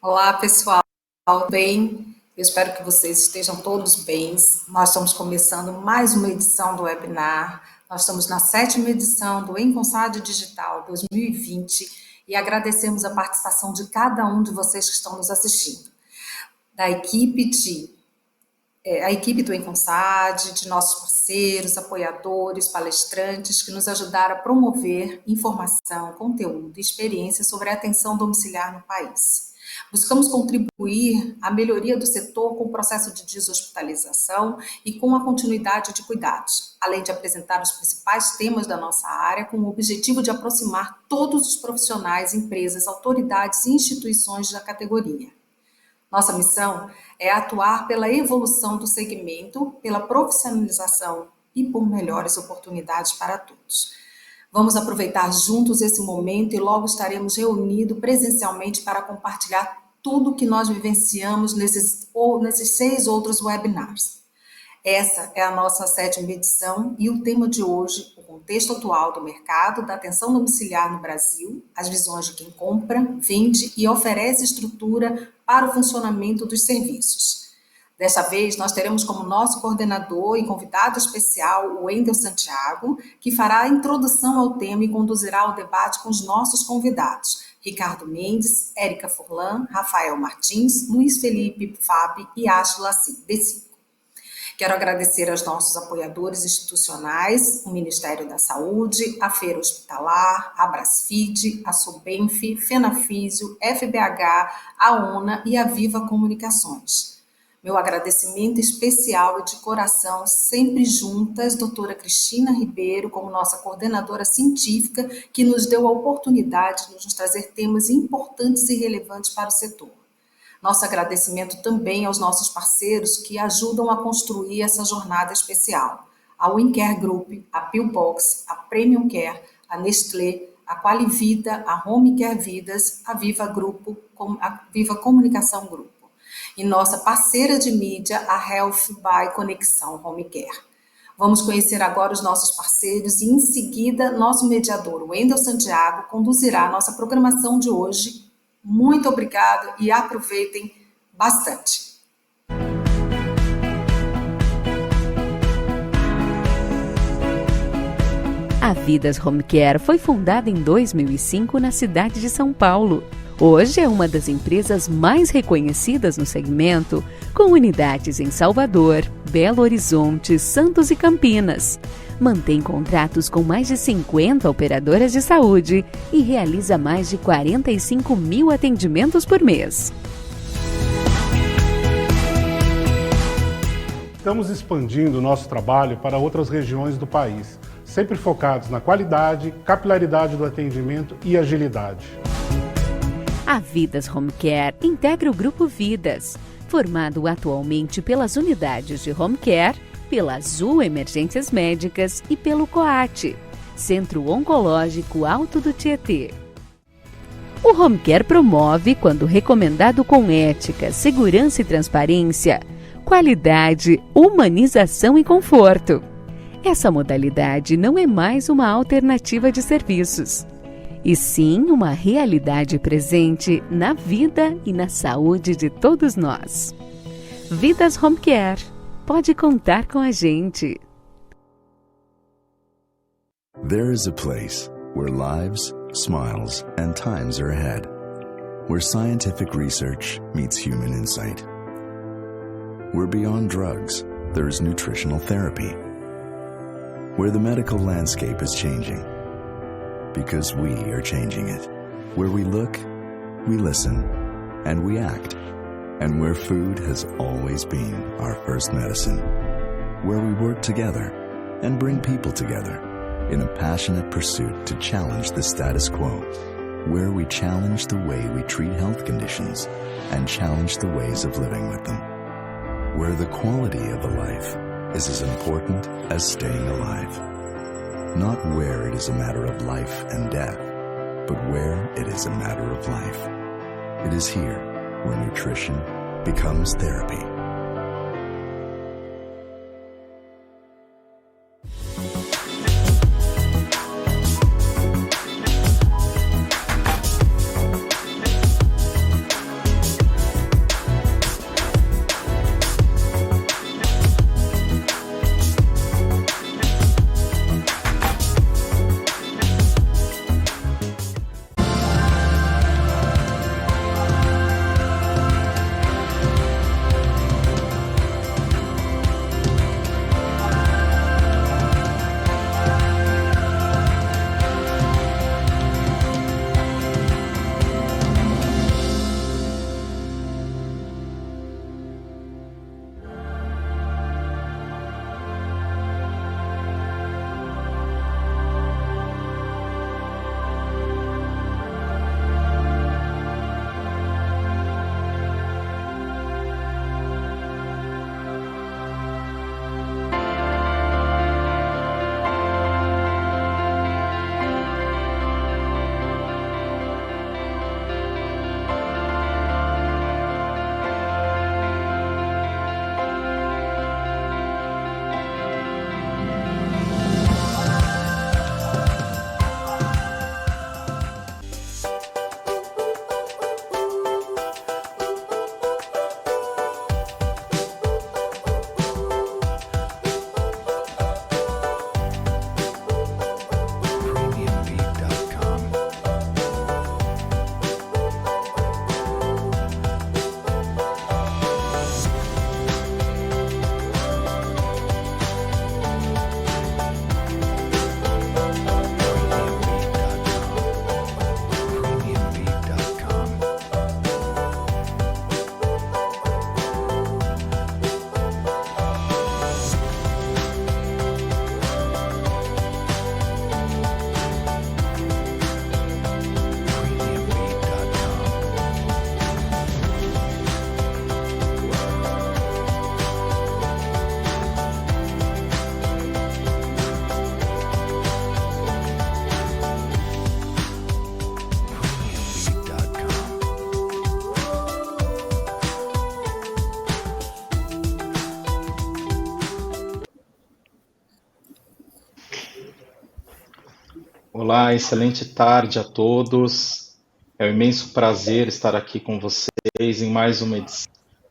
Olá, pessoal, tudo bem? Eu espero que vocês estejam todos bem. Nós estamos começando mais uma edição do webinar. Nós estamos na 7ª edição do Enconsad Digital 2020 e agradecemos a participação de cada um de vocês que estão nos assistindo. Da a equipe do Enconsad, de nossos parceiros, apoiadores, palestrantes que nos ajudaram a promover informação, conteúdo e experiência sobre a atenção domiciliar no país. Buscamos contribuir à melhoria do setor com o processo de deshospitalização e com a continuidade de cuidados, além de apresentar os principais temas da nossa área com o objetivo de aproximar todos os profissionais, empresas, autoridades e instituições da categoria. Nossa missão é atuar pela evolução do segmento, pela profissionalização e por melhores oportunidades para todos. Vamos aproveitar juntos esse momento e logo estaremos reunidos presencialmente para compartilhar tudo o que nós vivenciamos nesses 6 outros webinars. Essa é a nossa 7ª edição e o tema de hoje, o contexto atual do mercado da atenção domiciliar no Brasil, as visões de quem compra, vende e oferece estrutura para o funcionamento dos serviços. Desta vez, nós teremos como nosso coordenador e convidado especial o Wendel Santiago, que fará a introdução ao tema e conduzirá o debate com os nossos convidados, Ricardo Mendes, Érica Furlan, Rafael Martins, Luiz Felipe Fabi e Ashla Deci. Quero agradecer aos nossos apoiadores institucionais, o Ministério da Saúde, a Feira Hospitalar, a Brasfid, a Subenf, Fenafísio, FBH, a ONA e a Viva Comunicações. Meu agradecimento especial e de coração, sempre juntas, doutora Cristina Ribeiro, como nossa coordenadora científica, que nos deu a oportunidade de nos trazer temas importantes e relevantes para o setor. Nosso agradecimento também aos nossos parceiros que ajudam a construir essa jornada especial. A WinCare Group, a Pillbox, a Premium Care, a Nestlé, a Qualivida, a Home Care Vidas, a Viva Comunicação Grupo. E nossa parceira de mídia, a Health by Conexão Home Care. Vamos conhecer agora os nossos parceiros e, em seguida, nosso mediador, o Wendel Santiago, conduzirá a nossa programação de hoje. Muito obrigada e aproveitem bastante. A Vidas Home Care foi fundada em 2005 na cidade de São Paulo. Hoje é uma das empresas mais reconhecidas no segmento, com unidades em Salvador, Belo Horizonte, Santos e Campinas. Mantém contratos com mais de 50 operadoras de saúde e realiza mais de 45 mil atendimentos por mês. Estamos expandindo o nosso trabalho para outras regiões do país, sempre focados na qualidade, capilaridade do atendimento e agilidade. A Vidas Home Care integra o Grupo Vidas, formado atualmente pelas unidades de Home Care, pela Azul Emergências Médicas e pelo COAT, Centro Oncológico Alto do Tietê. O Home Care promove, quando recomendado com ética, segurança e transparência, qualidade, humanização e conforto. Essa modalidade não é mais uma alternativa de serviços, e sim uma realidade presente na vida e na saúde de todos nós. Vidas Home Care. Pode contar com a gente. There is a place where lives, smiles, and times are ahead. Where scientific research meets human insight. Where beyond drugs, there is nutritional therapy. Where the medical landscape is changing. Because we are changing it. Where we look, we listen, and we act. And where food has always been our first medicine. Where we work together and bring people together in a passionate pursuit to challenge the status quo. Where we challenge the way we treat health conditions and challenge the ways of living with them. Where the quality of a life is as important as staying alive. Not where it is a matter of life and death, but where it is a matter of life. It is here where nutrition becomes therapy. Olá, excelente tarde a todos. É um imenso prazer estar aqui com vocês em mais uma edição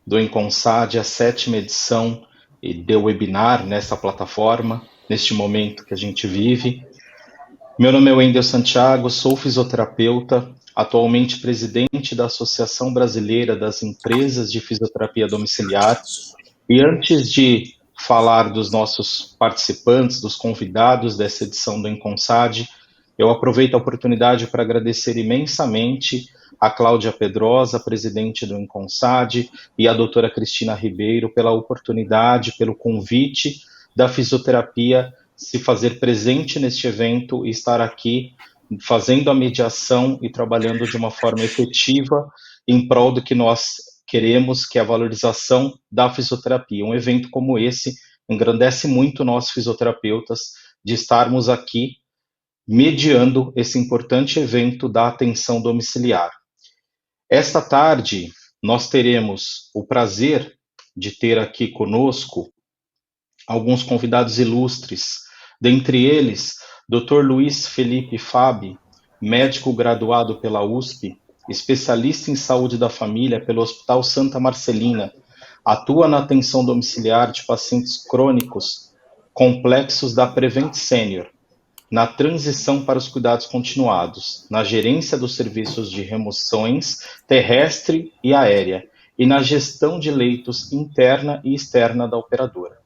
do Enconsad, a 7ª edição de webinar nessa plataforma, neste momento que a gente vive. Meu nome é Wendel Santiago, sou fisioterapeuta, atualmente presidente da Associação Brasileira das Empresas de Fisioterapia Domiciliar. E antes de falar dos nossos participantes, dos convidados dessa edição do Enconsad, eu aproveito a oportunidade para agradecer imensamente a Cláudia Pedrosa, presidente do Enconsad, e a doutora Cristina Ribeiro pela oportunidade, pelo convite da fisioterapia se fazer presente neste evento e estar aqui fazendo a mediação e trabalhando de uma forma efetiva em prol do que nós queremos, que é a valorização da fisioterapia. Um evento como esse engrandece muito nós fisioterapeutas de estarmos aqui mediando esse importante evento da atenção domiciliar. Esta tarde, nós teremos o prazer de ter aqui conosco alguns convidados ilustres, dentre eles, Dr. Luiz Felipe Fabi, médico graduado pela USP, especialista em saúde da família pelo Hospital Santa Marcelina, atua na atenção domiciliar de pacientes crônicos complexos da Prevent Senior, na transição para os cuidados continuados, na gerência dos serviços de remoções terrestre e aérea e na gestão de leitos interna e externa da operadora.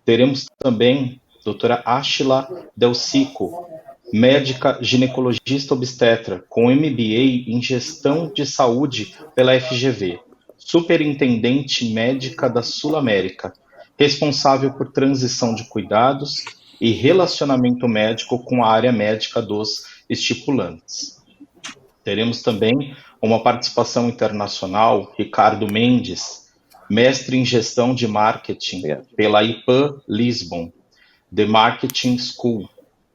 Teremos também a doutora Ashila Delcico, médica ginecologista obstetra, com MBA em gestão de saúde pela FGV, superintendente médica da Sul América, responsável por transição de cuidados e relacionamento médico com a área médica dos estipulantes. Teremos também uma participação internacional, Ricardo Mendes, mestre em gestão de marketing pela IPAM Lisbon, The Marketing School,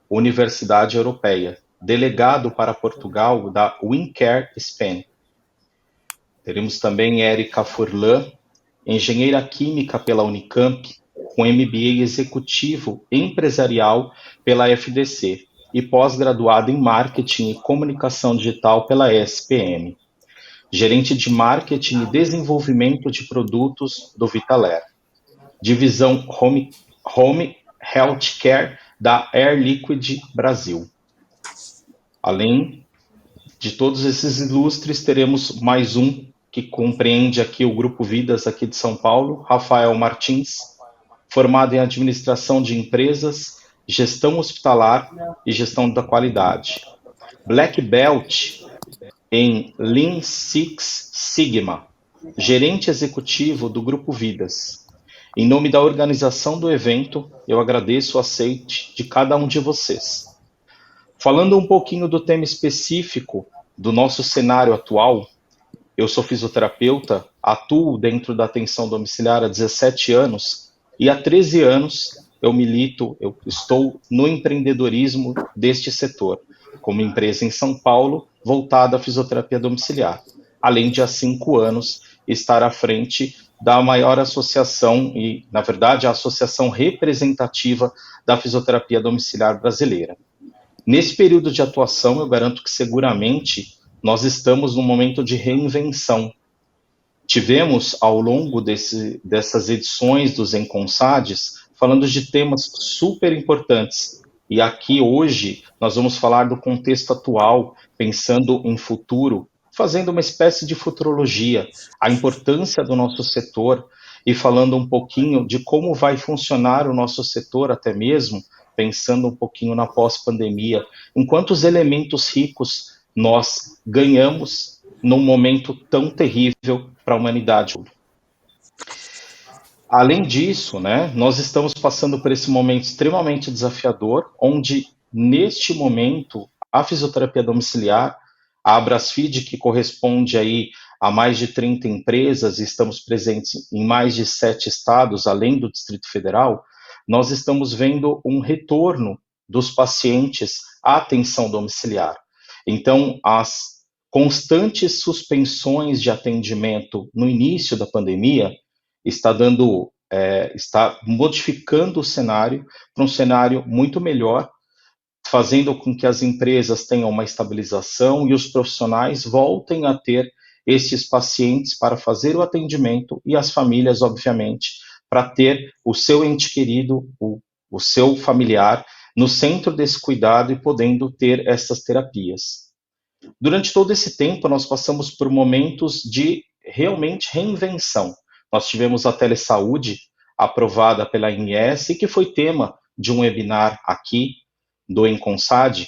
Universidade Europeia, delegado para Portugal da WinCare Spain. Teremos também Érica Furlan, engenheira química pela Unicamp, com MBA executivo empresarial pela FDC e pós-graduada em marketing e comunicação digital pela ESPM. Gerente de marketing e desenvolvimento de produtos do Vitaler. Divisão Home Healthcare da Air Liquid Brasil. Além de todos esses ilustres, teremos mais um que compreende aqui o Grupo Vidas aqui de São Paulo, Rafael Martins, formado em administração de empresas, gestão hospitalar e gestão da qualidade. Black Belt em Lean Six Sigma, gerente executivo do Grupo Vidas. Em nome da organização do evento, eu agradeço o aceite de cada um de vocês. Falando um pouquinho do tema específico do nosso cenário atual, eu sou fisioterapeuta, atuo dentro da atenção domiciliar há 17 anos e há 13 anos eu estou no empreendedorismo deste setor, como empresa em São Paulo, voltada à fisioterapia domiciliar, além de há 5 anos estar à frente da maior associação e, na verdade, a associação representativa da fisioterapia domiciliar brasileira. Nesse período de atuação, eu garanto que seguramente nós estamos num momento de reinvenção. Tivemos, ao longo dessas edições dos Enconsades, falando de temas super importantes. E aqui, hoje, nós vamos falar do contexto atual, pensando em futuro, fazendo uma espécie de futurologia, a importância do nosso setor e falando um pouquinho de como vai funcionar o nosso setor até mesmo, pensando um pouquinho na pós-pandemia, em quantos elementos ricos nós ganhamos num momento tão terrível para a humanidade. Além disso, nós estamos passando por esse momento extremamente desafiador, onde, neste momento, a fisioterapia domiciliar, a Abrasfid, que corresponde aí a mais de 30 empresas, e estamos presentes em mais de 7 estados, além do Distrito Federal, nós estamos vendo um retorno dos pacientes à atenção domiciliar. Então, as constantes suspensões de atendimento no início da pandemia está modificando o cenário para um cenário muito melhor, fazendo com que as empresas tenham uma estabilização e os profissionais voltem a ter esses pacientes para fazer o atendimento e as famílias, obviamente, para ter o seu ente querido, o seu familiar, no centro desse cuidado e podendo ter essas terapias. Durante todo esse tempo, nós passamos por momentos de realmente reinvenção. Nós tivemos a telesaúde aprovada pela ANS, que foi tema de um webinar aqui do Enconsad,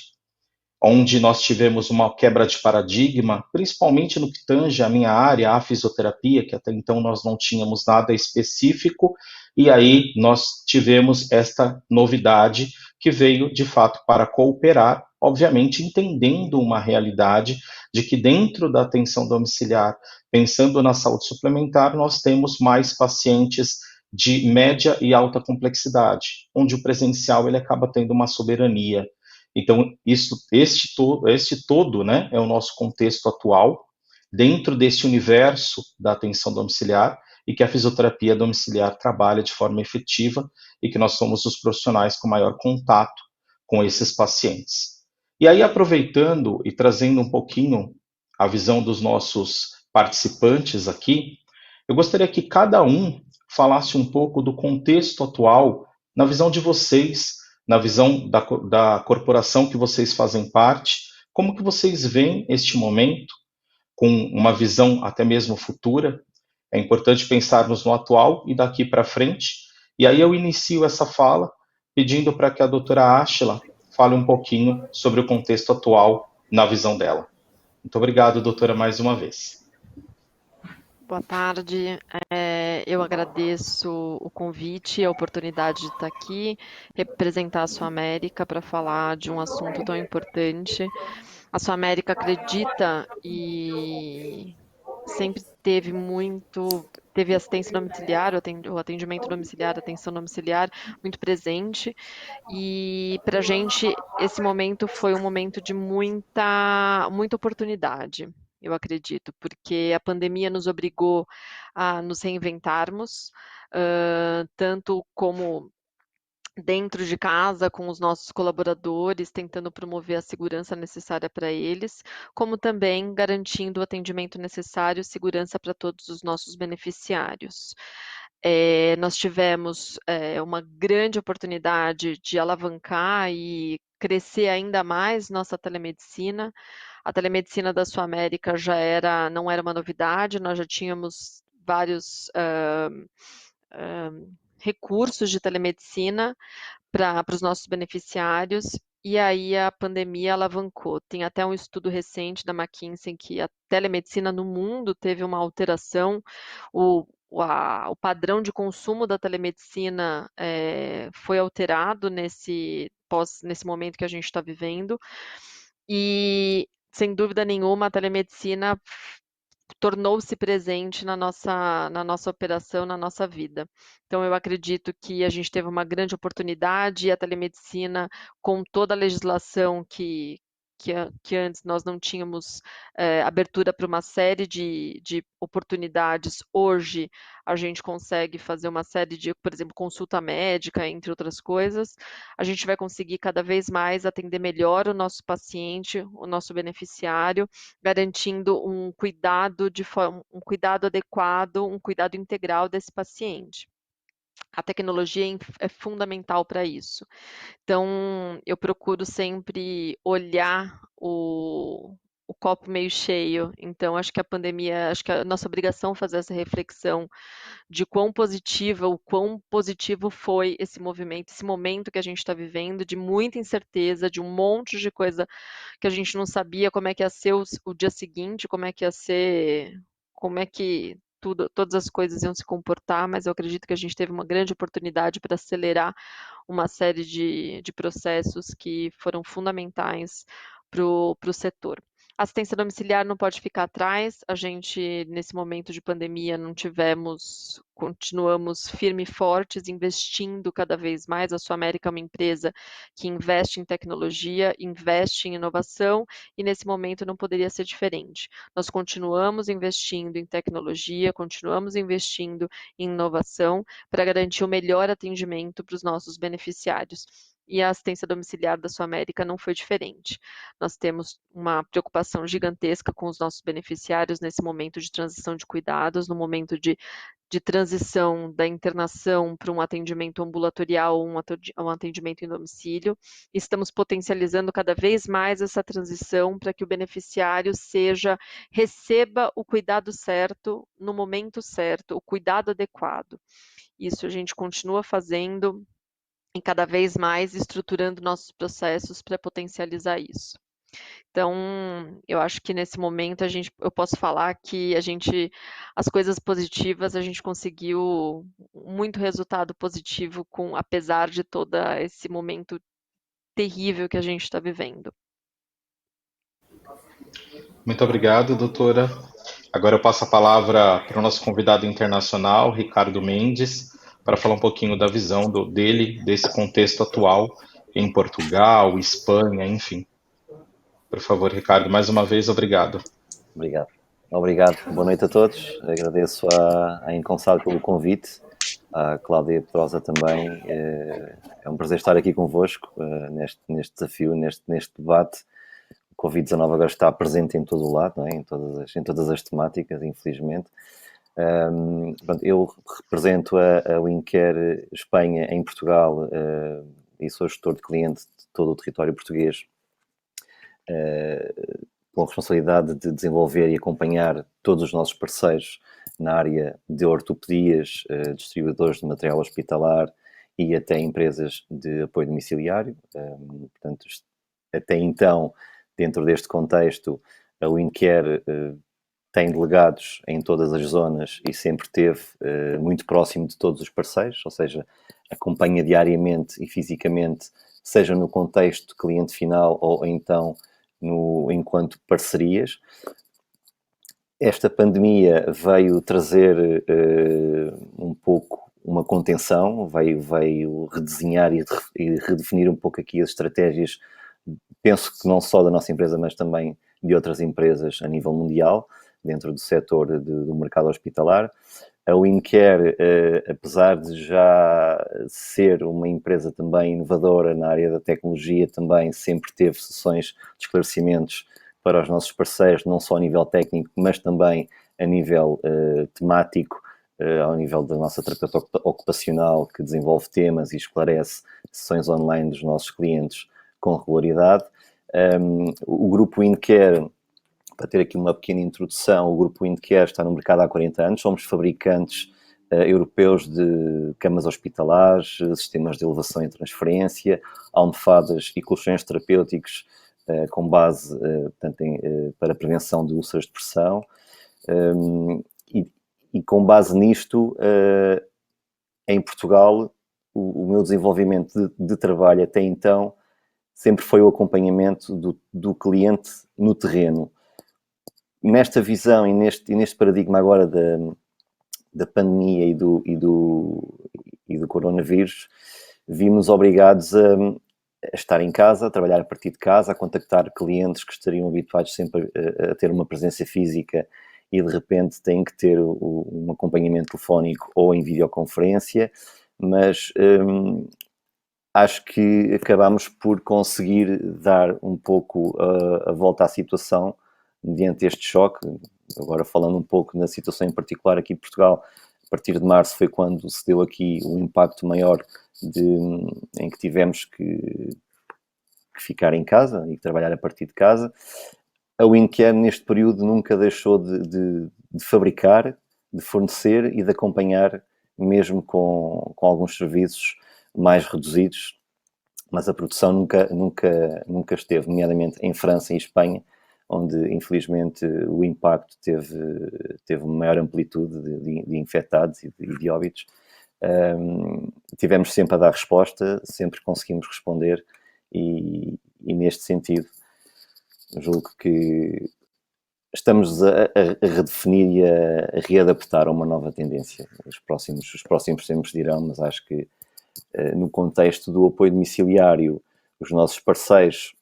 onde nós tivemos uma quebra de paradigma, principalmente no que tange a minha área, a fisioterapia, que até então nós não tínhamos nada específico, e aí nós tivemos esta novidade que veio, de fato, para cooperar, obviamente entendendo uma realidade de que dentro da atenção domiciliar, pensando na saúde suplementar, nós temos mais pacientes de média e alta complexidade, onde o presencial ele acaba tendo uma soberania. Então, este todo, né, é o nosso contexto atual, dentro desse universo da atenção domiciliar, e que a fisioterapia domiciliar trabalha de forma efetiva e que nós somos os profissionais com maior contato com esses pacientes. E aí, aproveitando e trazendo um pouquinho a visão dos nossos participantes aqui, eu gostaria que cada um falasse um pouco do contexto atual, na visão de vocês, na visão da corporação que vocês fazem parte, como que vocês veem este momento, com uma visão até mesmo futura. É importante pensarmos no atual e daqui para frente. E aí eu inicio essa fala pedindo para que a doutora Ashla fale um pouquinho sobre o contexto atual na visão dela. Muito obrigado, doutora, mais uma vez. Boa tarde, eu agradeço o convite e a oportunidade de estar aqui, representar a Sua América para falar de um assunto tão importante. A Sua América acredita e sempre teve assistência domiciliar, o atendimento domiciliar, a atenção domiciliar muito presente, e para a gente esse momento foi um momento de muita oportunidade, eu acredito, porque a pandemia nos obrigou a nos reinventarmos, tanto como dentro de casa, com os nossos colaboradores, tentando promover a segurança necessária para eles, como também garantindo o atendimento necessário e segurança para todos os nossos beneficiários. Nós tivemos uma grande oportunidade de alavancar e crescer ainda mais nossa telemedicina. A telemedicina da Sua América não era uma novidade, nós já tínhamos vários recursos de telemedicina para os nossos beneficiários, e aí a pandemia alavancou. Tem até um estudo recente da McKinsey que a telemedicina no mundo teve uma alteração, o padrão de consumo da telemedicina foi alterado nesse momento que a gente está vivendo, e sem dúvida nenhuma a telemedicina tornou-se presente na nossa operação, na nossa vida. Então, eu acredito que a gente teve uma grande oportunidade, e a telemedicina, com toda a legislação que antes nós não tínhamos abertura para uma série de oportunidades, hoje a gente consegue fazer uma série de, por exemplo, consulta médica, entre outras coisas. A gente vai conseguir cada vez mais atender melhor o nosso paciente, o nosso beneficiário, garantindo um cuidado adequado, um cuidado integral desse paciente. A tecnologia é fundamental para isso. Então, eu procuro sempre olhar o copo meio cheio. Então, acho que a nossa obrigação é fazer essa reflexão de quão positivo foi esse movimento, esse momento que a gente está vivendo, de muita incerteza, de um monte de coisa que a gente não sabia como é que ia ser o dia seguinte, como é que todas as coisas iam se comportar, mas eu acredito que a gente teve uma grande oportunidade para acelerar uma série de processos que foram fundamentais para o setor. A assistência domiciliar não pode ficar atrás. A gente, nesse momento de pandemia, continuamos firmes e fortes, investindo cada vez mais. A Sua América é uma empresa que investe em tecnologia, investe em inovação, e nesse momento não poderia ser diferente. Nós continuamos investindo em tecnologia, continuamos investindo em inovação para garantir o melhor atendimento para os nossos beneficiários. e a assistência domiciliar da Sul América não foi diferente. Nós temos uma preocupação gigantesca com os nossos beneficiários nesse momento de transição de cuidados, no momento de transição da internação para um atendimento ambulatorial ou um atendimento em domicílio. Estamos potencializando cada vez mais essa transição para que o beneficiário receba o cuidado certo, no momento certo, o cuidado adequado. Isso a gente continua fazendo e cada vez mais estruturando nossos processos para potencializar isso. Então, eu acho que nesse momento eu posso falar que as coisas positivas, a gente conseguiu muito resultado positivo apesar de todo esse momento terrível que a gente está vivendo. Muito obrigado, doutora. Agora eu passo a palavra para o nosso convidado internacional, Ricardo Mendes, para falar um pouquinho da visão dele, desse contexto atual em Portugal, Espanha, enfim. Por favor, Ricardo, mais uma vez, obrigado. Obrigado. Boa noite a todos. Agradeço à Inconsal pelo convite, à Cláudia Pedrosa também. É um prazer estar aqui convosco neste desafio, neste debate. O Covid-19 agora está presente em todo o lado, não é? em todas as temáticas, infelizmente. Eu represento a WinCare Espanha em Portugal e sou gestor de cliente de todo o território português, com a responsabilidade de desenvolver e acompanhar todos os nossos parceiros na área de ortopedias, distribuidores de material hospitalar e até empresas de apoio domiciliário. Portanto, até então, dentro deste contexto, a WinCare tem delegados em todas as zonas e sempre esteve muito próximo de todos os parceiros, ou seja, acompanha diariamente e fisicamente, seja no contexto cliente final ou então enquanto parcerias. Esta pandemia veio trazer um pouco uma contenção, veio redesenhar e redefinir um pouco aqui as estratégias, penso que não só da nossa empresa, mas também de outras empresas a nível mundial, dentro do setor do mercado hospitalar. A WinCare, apesar de já ser uma empresa também inovadora na área da tecnologia, também sempre teve sessões de esclarecimentos para os nossos parceiros, não só a nível técnico, mas também a nível temático, ao nível da nossa terapeuta ocupacional, que desenvolve temas e esclarece sessões online dos nossos clientes com regularidade. O grupo WinCare, para ter aqui uma pequena introdução, o grupo WinCare está no mercado há 40 anos, somos fabricantes europeus de camas hospitalares, sistemas de elevação e transferência, almofadas e colchões terapêuticos com base portanto, para prevenção de úlceras de pressão, e com base nisto, em Portugal, o meu desenvolvimento de trabalho até então sempre foi o acompanhamento do cliente no terreno. Nesta visão e neste paradigma agora da pandemia e do coronavírus, vimos obrigados a estar em casa, a trabalhar a partir de casa, a contactar clientes que estariam habituados sempre a ter uma presença física e de repente têm que ter um acompanhamento telefónico ou em videoconferência, mas acho que acabámos por conseguir dar um pouco a volta à situação mediante este choque. Agora falando um pouco na situação em particular aqui de Portugal, a partir de março foi quando se deu aqui um impacto maior em que tivemos que ficar em casa e trabalhar a partir de casa. A WinCare neste período nunca deixou de fabricar, de fornecer e de acompanhar, mesmo com alguns serviços mais reduzidos, mas a produção nunca esteve, nomeadamente em França e Espanha, onde infelizmente o impacto teve uma maior amplitude de infectados e de óbitos. Tivemos sempre a dar resposta, sempre conseguimos responder e neste sentido julgo que estamos a redefinir e a readaptar a uma nova tendência. Os próximos tempos dirão, mas acho que no contexto do apoio domiciliário, os nossos parceiros,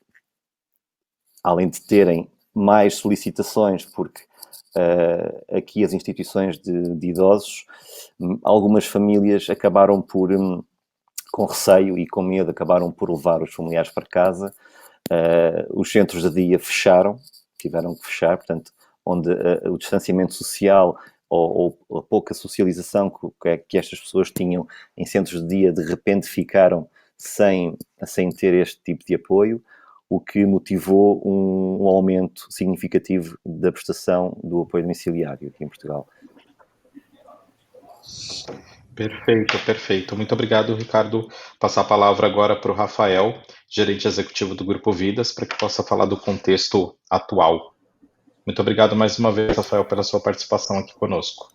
além de terem mais solicitações, porque aqui as instituições de idosos, algumas famílias acabaram por com receio e com medo, acabaram por levar os familiares para casa. Os centros de dia fecharam, tiveram que fechar, portanto, onde o distanciamento social ou a pouca socialização que estas pessoas tinham em centros de dia, de repente ficaram sem ter este tipo de apoio, o que motivou um aumento significativo da prestação do apoio domiciliário aqui em Portugal. Perfeito, perfeito. Muito obrigado, Ricardo. Passar a palavra agora para o Rafael, gerente executivo do Grupo Vidas, para que possa falar do contexto atual. Muito obrigado mais uma vez, Rafael, pela sua participação aqui conosco.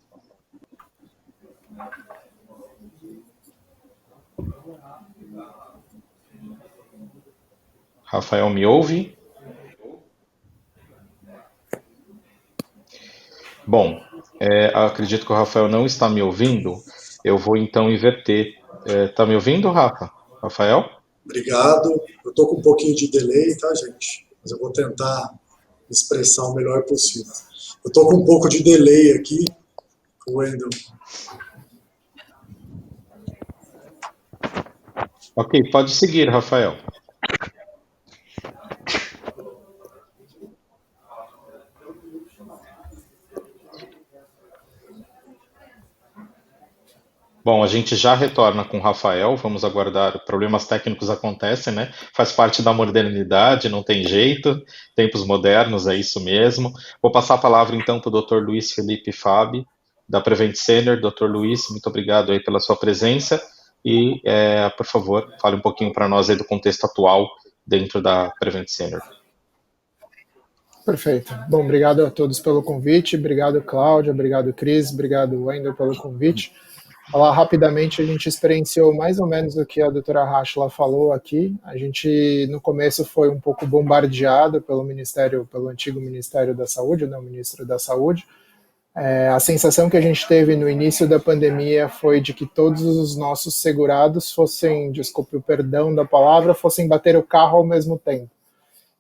Rafael, me ouve? Bom, acredito que o Rafael não está me ouvindo. Eu vou então inverter. Está me ouvindo, Rafa? Rafael? Obrigado. Eu estou com um pouquinho de delay, tá, gente? Mas eu vou tentar me expressar o melhor possível. Eu estou com um pouco de delay aqui, Wendel. Ok, pode seguir, Rafael. Bom, a gente já retorna com o Rafael, vamos aguardar, problemas técnicos acontecem, né? Faz parte da modernidade, não tem jeito, tempos modernos, é isso mesmo. Vou passar a palavra então para o Dr. Luiz Felipe Fabi, da Prevent Senior. Dr. Luiz, muito obrigado aí pela sua presença e, por favor, fale um pouquinho para nós aí do contexto atual dentro da Prevent Senior. Perfeito. Bom, obrigado a todos pelo convite, obrigado Cláudia, obrigado Cris, obrigado Wendel pelo convite. Falar rapidamente, a gente experienciou mais ou menos o que a doutora Rachla falou aqui. A gente, no começo, foi um pouco bombardeado pelo antigo Ministério da Saúde, né, o Ministro da Saúde. A sensação que a gente teve no início da pandemia foi de que todos os nossos segurados fossem, desculpe o perdão da palavra, fossem bater o carro ao mesmo tempo.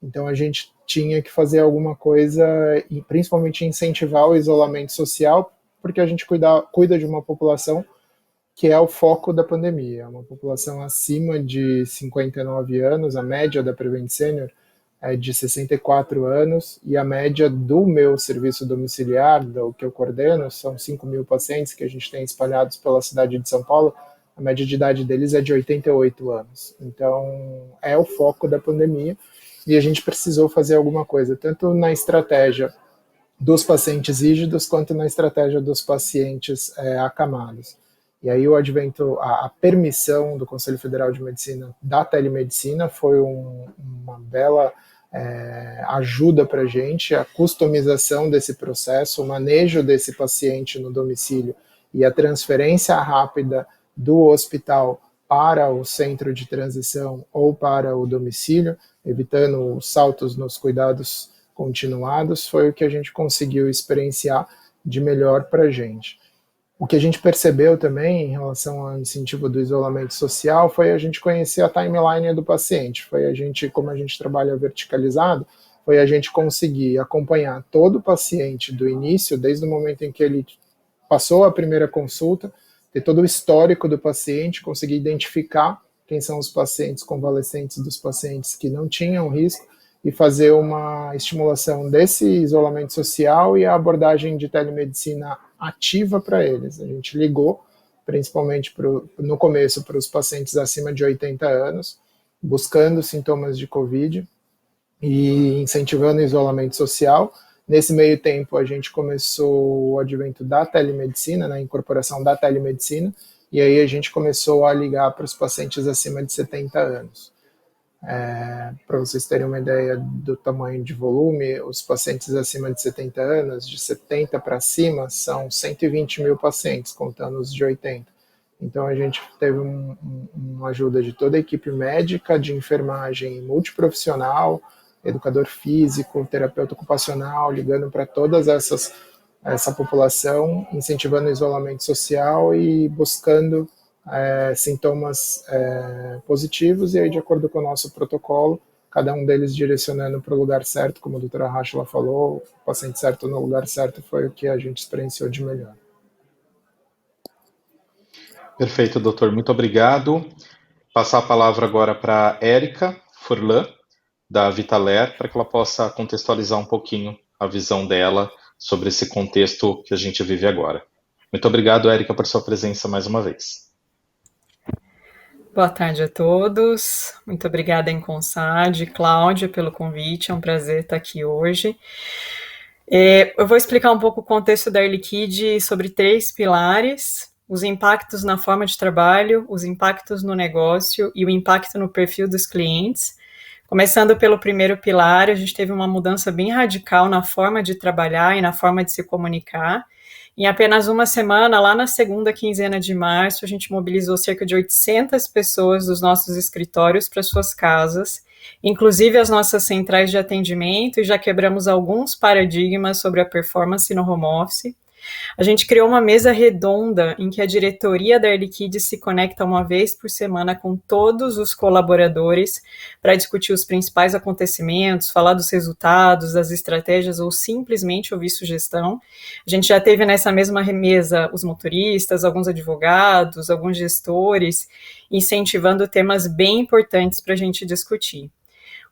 Então a gente tinha que fazer alguma coisa, e principalmente incentivar o isolamento social, porque a gente cuida de uma população que é o foco da pandemia. É uma população acima de 59 anos, a média da Prevent Senior é de 64 anos, e a média do meu serviço domiciliar, do que eu coordeno, são 5.000 pacientes que a gente tem espalhados pela cidade de São Paulo, a média de idade deles é de 88 anos. Então, é o foco da pandemia, e a gente precisou fazer alguma coisa, tanto na estratégia dos pacientes rígidos, quanto na estratégia dos pacientes acamados. E aí o advento, a permissão do Conselho Federal de Medicina da telemedicina foi uma bela ajuda para a gente, a customização desse processo, o manejo desse paciente no domicílio e a transferência rápida do hospital para o centro de transição ou para o domicílio, evitando os saltos nos cuidados continuados, foi o que a gente conseguiu experienciar de melhor para a gente. O que a gente percebeu também em relação ao incentivo do isolamento social foi a gente conhecer a timeline do paciente, foi a gente, como a gente trabalha verticalizado, foi a gente conseguir acompanhar todo o paciente do início, desde o momento em que ele passou a primeira consulta, ter todo o histórico do paciente, conseguir identificar quem são os pacientes convalescentes dos pacientes que não tinham risco, e fazer uma estimulação desse isolamento social e a abordagem de telemedicina ativa para eles. A gente ligou, principalmente no começo, para os pacientes acima de 80 anos, buscando sintomas de Covid e incentivando o isolamento social. Nesse meio tempo, a gente começou o advento da telemedicina, a incorporação da telemedicina, e aí a gente começou a ligar para os pacientes acima de 70 anos. Para vocês terem uma ideia do tamanho de volume, os pacientes acima de 70 anos, de 70 para cima, são 120 mil pacientes, contando os de 80. Então a gente teve uma ajuda de toda a equipe médica, de enfermagem multiprofissional, educador físico, terapeuta ocupacional, ligando para todas essa população, incentivando o isolamento social e buscando sintomas positivos, e aí, de acordo com o nosso protocolo, cada um deles direcionando para o lugar certo, como a doutora Rachla falou, o paciente certo no lugar certo foi o que a gente experienciou de melhor. Perfeito, doutor, muito obrigado. passar a palavra agora para a Érica Furlan, da Vitaler, para que ela possa contextualizar um pouquinho a visão dela sobre esse contexto que a gente vive agora. Muito obrigado, Érica, por sua presença mais uma vez. Boa tarde a todos. Muito obrigada, Inconsad, Cláudia, pelo convite. É um prazer estar aqui hoje. Eu vou explicar um pouco o contexto da Air Liquide sobre 3 pilares: os impactos na forma de trabalho, os impactos no negócio e o impacto no perfil dos clientes. Começando pelo primeiro pilar, a gente teve uma mudança bem radical na forma de trabalhar e na forma de se comunicar. Em apenas uma semana, lá na segunda quinzena de março, a gente mobilizou cerca de 800 pessoas dos nossos escritórios para suas casas, inclusive as nossas centrais de atendimento, e já quebramos alguns paradigmas sobre a performance no home office. A gente criou uma mesa redonda em que a diretoria da Air Liquide se conecta uma vez por semana com todos os colaboradores para discutir os principais acontecimentos, falar dos resultados, das estratégias ou simplesmente ouvir sugestão. A gente já teve nessa mesma mesa os motoristas, alguns advogados, alguns gestores, incentivando temas bem importantes para a gente discutir.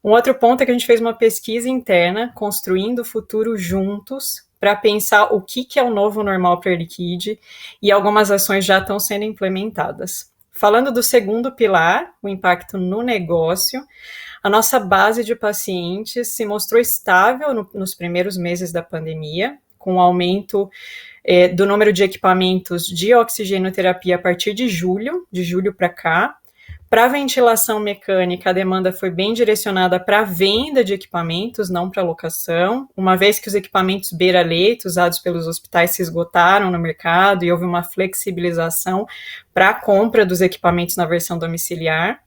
Um outro ponto é que a gente fez uma pesquisa interna, construindo o futuro juntos, para pensar o que é o novo normal para a Air Liquide, e algumas ações já estão sendo implementadas. Falando do segundo pilar, o impacto no negócio, a nossa base de pacientes se mostrou estável nos primeiros meses da pandemia, com o aumento do número de equipamentos de oxigenoterapia a partir de julho para cá. Para a ventilação mecânica, a demanda foi bem direcionada para a venda de equipamentos, não para locação, uma vez que os equipamentos beira-leito usados pelos hospitais se esgotaram no mercado e houve uma flexibilização para a compra dos equipamentos na versão domiciliar.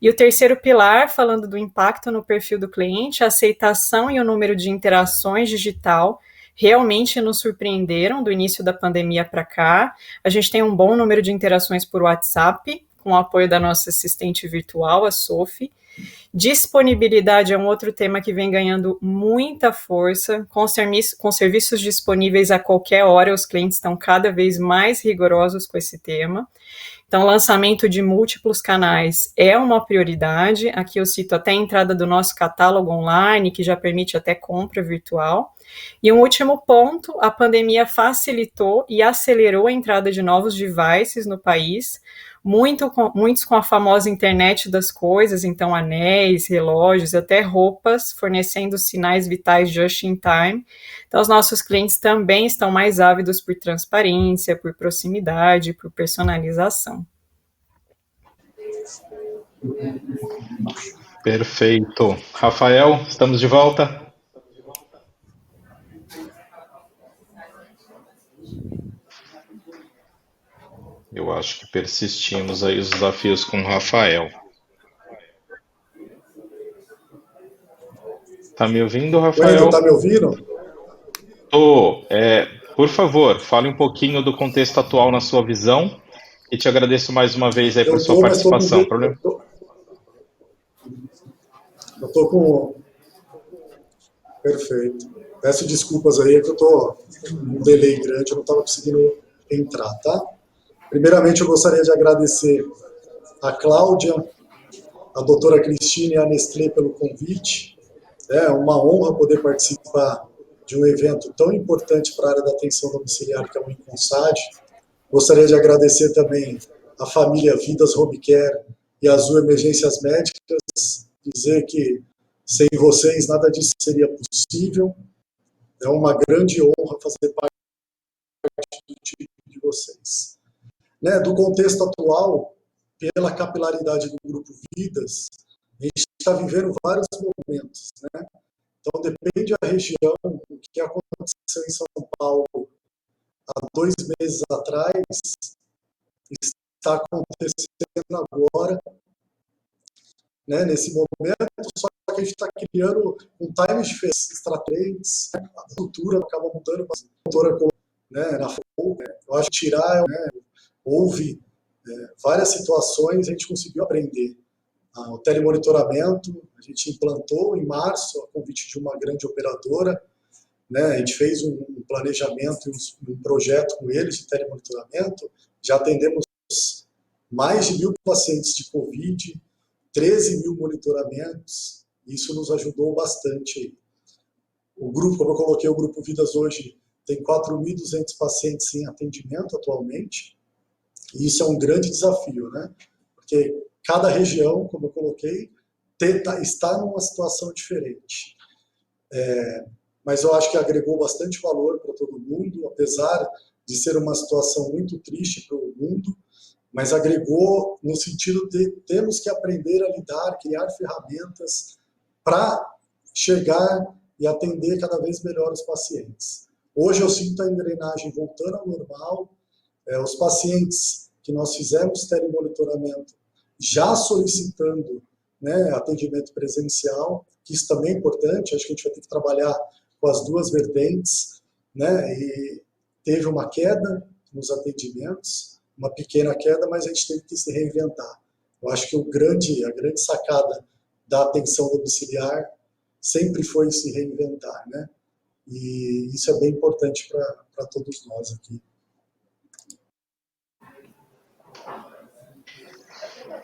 E o terceiro pilar, falando do impacto no perfil do cliente, a aceitação e o número de interações digital realmente nos surpreenderam do início da pandemia para cá. A gente tem um bom número de interações por WhatsApp, com o apoio da nossa assistente virtual, a Sophie. Disponibilidade é um outro tema que vem ganhando muita força, com serviços disponíveis a qualquer hora, os clientes estão cada vez mais rigorosos com esse tema. Então, lançamento de múltiplos canais é uma prioridade. Aqui eu cito até a entrada do nosso catálogo online, que já permite até compra virtual. E um último ponto, a pandemia facilitou e acelerou a entrada de novos devices no país, muitos com a famosa internet das coisas, então anéis, relógios, até roupas, fornecendo sinais vitais just in time. Então, os nossos clientes também estão mais ávidos por transparência, por proximidade, por personalização. Perfeito. Rafael, estamos de volta? Eu acho que persistimos aí os desafios com o Rafael. Tá me ouvindo, Rafael? Tá me ouvindo? Tô. Por favor, fale um pouquinho do contexto atual na sua visão e te agradeço mais uma vez aí por sua participação. Eu tô com... Perfeito. Peço desculpas aí, que eu tô com um delay grande, eu não estava conseguindo entrar, tá? Primeiramente, eu gostaria de agradecer a Cláudia, a doutora Cristina e a Nestlé pelo convite. É uma honra poder participar de um evento tão importante para a área da atenção domiciliar, que é o Inconsad. Gostaria de agradecer também a família Vidas Home Care e a Azul Emergências Médicas, dizer que sem vocês nada disso seria possível. É uma grande honra fazer parte do time de vocês. Do contexto atual, pela capilaridade do Grupo Vidas, a gente está vivendo vários momentos. Então, depende da região, o que aconteceu em São Paulo há 2 meses atrás, está acontecendo agora, nesse momento, só que a gente está criando um time diferente, estratégias, a cultura acaba mudando, mas a doutora, na FOU, eu acho que tirar, houve várias situações, a gente conseguiu aprender. O telemonitoramento, a gente implantou em março, a convite de uma grande operadora, a gente fez um planejamento, um projeto com eles de telemonitoramento, já atendemos mais de 1.000 pacientes de Covid, 13 mil monitoramentos, isso nos ajudou bastante. O grupo, como eu coloquei, o Grupo Vidas hoje tem 4.200 pacientes em atendimento atualmente, e isso é um grande desafio, né? Porque cada região, como eu coloquei, está numa situação diferente. Mas eu acho que agregou bastante valor para todo mundo, apesar de ser uma situação muito triste para o mundo, mas agregou no sentido de temos que aprender a lidar, criar ferramentas para chegar e atender cada vez melhor os pacientes. Hoje eu sinto a engrenagem voltando ao normal, os pacientes que nós fizemos telemonitoramento já solicitando, né, atendimento presencial, que isso também é importante, acho que a gente vai ter que trabalhar com as duas vertentes, né, e teve uma queda nos atendimentos, uma pequena queda, mas a gente teve que se reinventar. Eu acho que a grande sacada da atenção domiciliar sempre foi se reinventar, né, e isso é bem importante para todos nós aqui.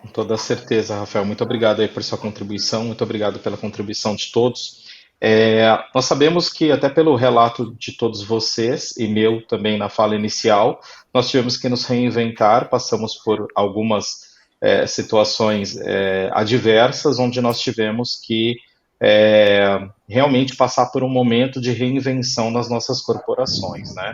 Com toda certeza, Rafael. Muito obrigado aí por sua contribuição, muito obrigado pela contribuição de todos. Nós sabemos que, até pelo relato de todos vocês, e meu também na fala inicial, nós tivemos que nos reinventar, passamos por algumas situações adversas, onde nós tivemos que realmente passar por um momento de reinvenção nas nossas corporações, né?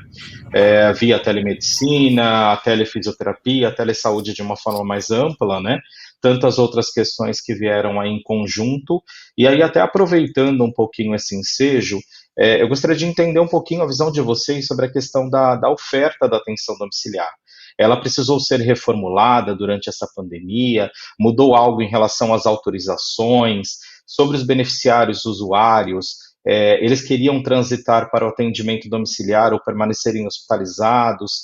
Via telemedicina, a telefisioterapia, a telesaúde de uma forma mais ampla, né? Tantas outras questões que vieram aí em conjunto, e aí até aproveitando um pouquinho esse ensejo, eu gostaria de entender um pouquinho a visão de vocês sobre a questão da oferta da atenção domiciliar. Ela precisou ser reformulada durante essa pandemia, mudou algo em relação às autorizações, sobre os beneficiários usuários, eles queriam transitar para o atendimento domiciliar ou permanecerem hospitalizados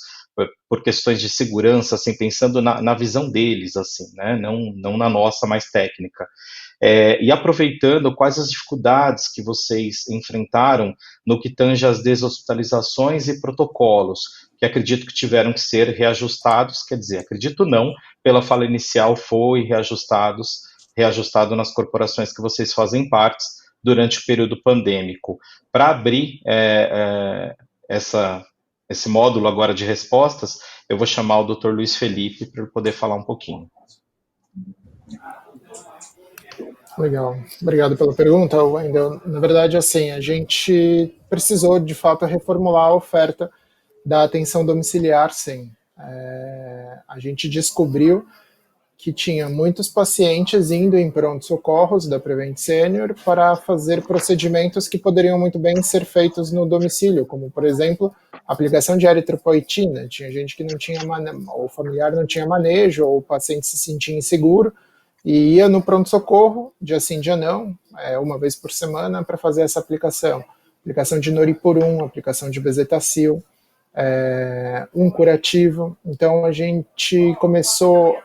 por questões de segurança, assim, pensando na visão deles, assim, né, não na nossa mais técnica. E aproveitando, quais as dificuldades que vocês enfrentaram no que tange às deshospitalizações e protocolos, que acredito que tiveram que ser reajustados, quer dizer, acredito não, pela fala inicial foi reajustado nas corporações que vocês fazem parte durante o período pandêmico. Para abrir esse módulo agora de respostas, eu vou chamar o Dr. Luiz Felipe para ele poder falar um pouquinho. Legal, obrigado pela pergunta, Wendel. Na verdade, assim, a gente precisou, de fato, reformular a oferta da atenção domiciliar, sim. A gente descobriu que tinha muitos pacientes indo em pronto-socorros da Prevent Senior para fazer procedimentos que poderiam muito bem ser feitos no domicílio, como, por exemplo, aplicação de eritropoetina. Tinha gente que não tinha, ou o familiar não tinha manejo, ou o paciente se sentia inseguro, e ia no pronto-socorro, dia sim, dia não, uma vez por semana, para fazer essa aplicação. Aplicação de Noripurum, aplicação de Bezetacil, um curativo. Então, a gente começou,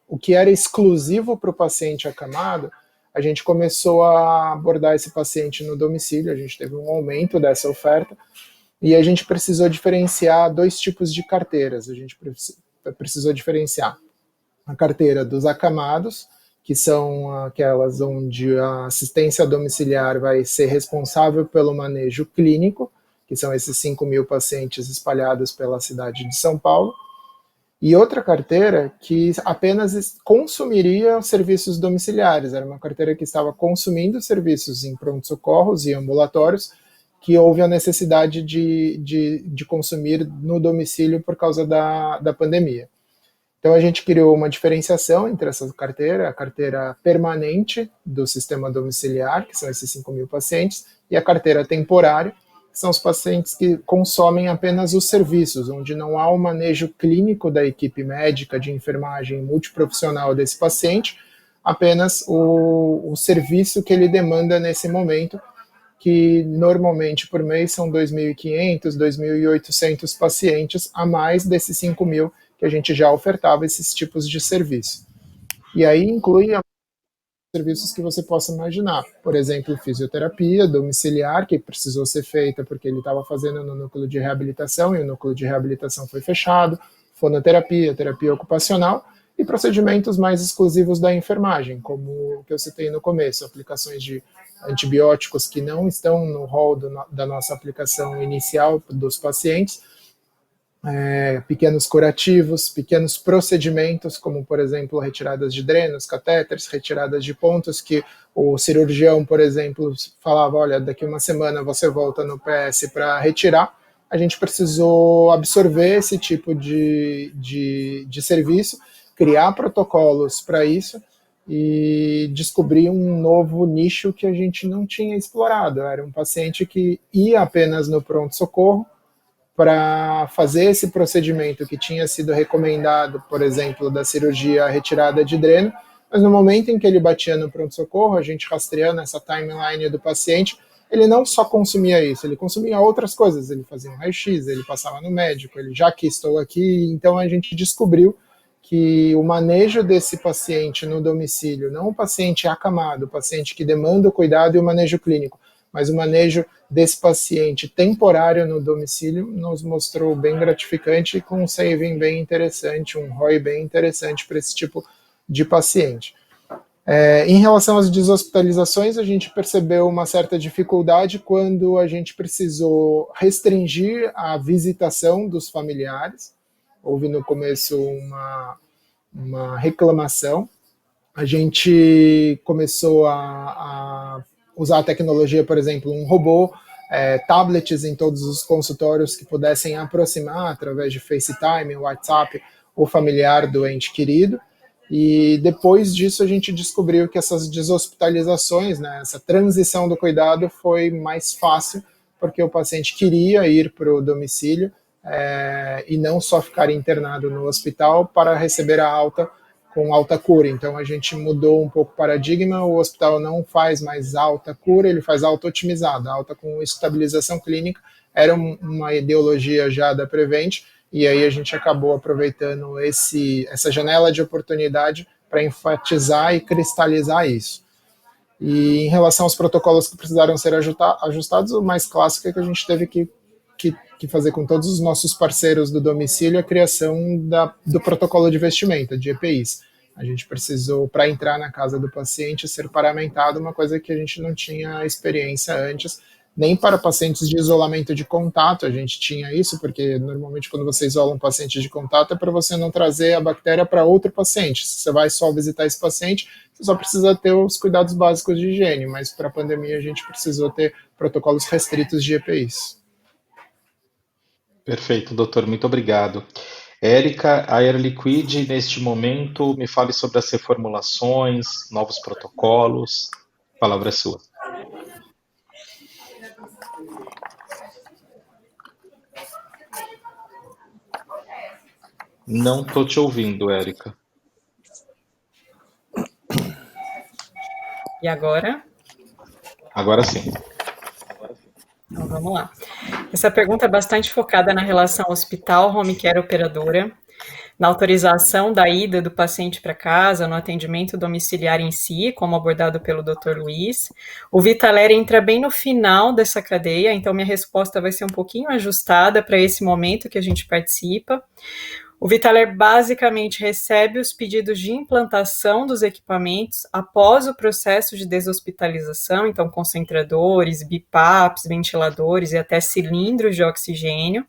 o que era exclusivo para o paciente acamado, a gente começou a abordar esse paciente no domicílio, a gente teve um aumento dessa oferta, e a gente precisou diferenciar dois tipos de carteiras. A gente precisou diferenciar a carteira dos acamados, que são aquelas onde a assistência domiciliar vai ser responsável pelo manejo clínico, que são esses 5.000 pacientes espalhados pela cidade de São Paulo, e outra carteira que apenas consumiria serviços domiciliares, era uma carteira que estava consumindo serviços em pronto-socorros e ambulatórios, que houve a necessidade de consumir no domicílio por causa da pandemia. Então, a gente criou uma diferenciação entre essa carteira, a carteira permanente do sistema domiciliar, que são esses 5.000 pacientes, e a carteira temporária, que são os pacientes que consomem apenas os serviços, onde não há o manejo clínico da equipe médica, de enfermagem multiprofissional desse paciente, apenas o serviço que ele demanda nesse momento, que normalmente por mês são 2.500, 2.800 pacientes, a mais desses 5.000 que a gente já ofertava esses tipos de serviço. E aí inclui serviços que você possa imaginar. Por exemplo, fisioterapia domiciliar, que precisou ser feita porque ele estava fazendo no núcleo de reabilitação e o núcleo de reabilitação foi fechado, fonoterapia, terapia ocupacional, e procedimentos mais exclusivos da enfermagem, como o que eu citei no começo, aplicações de antibióticos que não estão no rol da nossa aplicação inicial dos pacientes, pequenos curativos, pequenos procedimentos, como, por exemplo, retiradas de drenos, catéteres, retiradas de pontos, que o cirurgião, por exemplo, falava, olha, daqui uma semana você volta no PS para retirar. A gente precisou absorver esse tipo de serviço, criar protocolos para isso e descobrir um novo nicho que a gente não tinha explorado. Era um paciente que ia apenas no pronto-socorro para fazer esse procedimento que tinha sido recomendado, por exemplo, da cirurgia retirada de dreno, mas no momento em que ele batia no pronto-socorro, a gente rastreando essa timeline do paciente, ele não só consumia isso, ele consumia outras coisas, ele fazia um raio-x, ele passava no médico, ele já que estou aqui, então a gente descobriu que o manejo desse paciente no domicílio, não o paciente acamado, o paciente que demanda o cuidado e o manejo clínico, mas o manejo desse paciente temporário no domicílio nos mostrou bem gratificante e com um saving bem interessante, um ROI bem interessante para esse tipo de paciente. Em relação às deshospitalizações, a gente percebeu uma certa dificuldade quando a gente precisou restringir a visitação dos familiares. Houve no começo uma reclamação. A gente começou a usar a tecnologia, por exemplo, um robô, tablets em todos os consultórios que pudessem aproximar através de FaceTime, WhatsApp, o familiar do ente querido. E depois disso a gente descobriu que essas deshospitalizações, né, essa transição do cuidado foi mais fácil, porque o paciente queria ir para o domicílio e não só ficar internado no hospital para receber a alta com alta cura. Então a gente mudou um pouco o paradigma, o hospital não faz mais alta cura, ele faz alta otimizada, alta com estabilização clínica, era uma ideologia já da Prevent, e aí a gente acabou aproveitando essa janela de oportunidade para enfatizar e cristalizar isso. E em relação aos protocolos que precisaram ser ajustados, o mais clássico é que a gente teve que fazer com todos os nossos parceiros do domicílio a criação do protocolo de vestimenta, de EPIs. A gente precisou, para entrar na casa do paciente, ser paramentado, uma coisa que a gente não tinha experiência antes, nem para pacientes de isolamento de contato a gente tinha isso, porque normalmente quando você isola um paciente de contato é para você não trazer a bactéria para outro paciente. Se você vai só visitar esse paciente, você só precisa ter os cuidados básicos de higiene, mas para a pandemia a gente precisou ter protocolos restritos de EPIs. Perfeito, doutor, muito obrigado. Érica, a Air Liquid, neste momento, me fale sobre as reformulações, novos protocolos. A palavra é sua. Não estou te ouvindo, Érica. E agora? Agora sim. Então, vamos lá. Essa pergunta é bastante focada na relação hospital-home care operadora, na autorização da ida do paciente para casa, no atendimento domiciliar em si, como abordado pelo Dr. Luiz. O Vitaler entra bem no final dessa cadeia, então minha resposta vai ser um pouquinho ajustada para esse momento que a gente participa. O Vitaler basicamente recebe os pedidos de implantação dos equipamentos após o processo de deshospitalização, então concentradores, BIPAPs, ventiladores e até cilindros de oxigênio,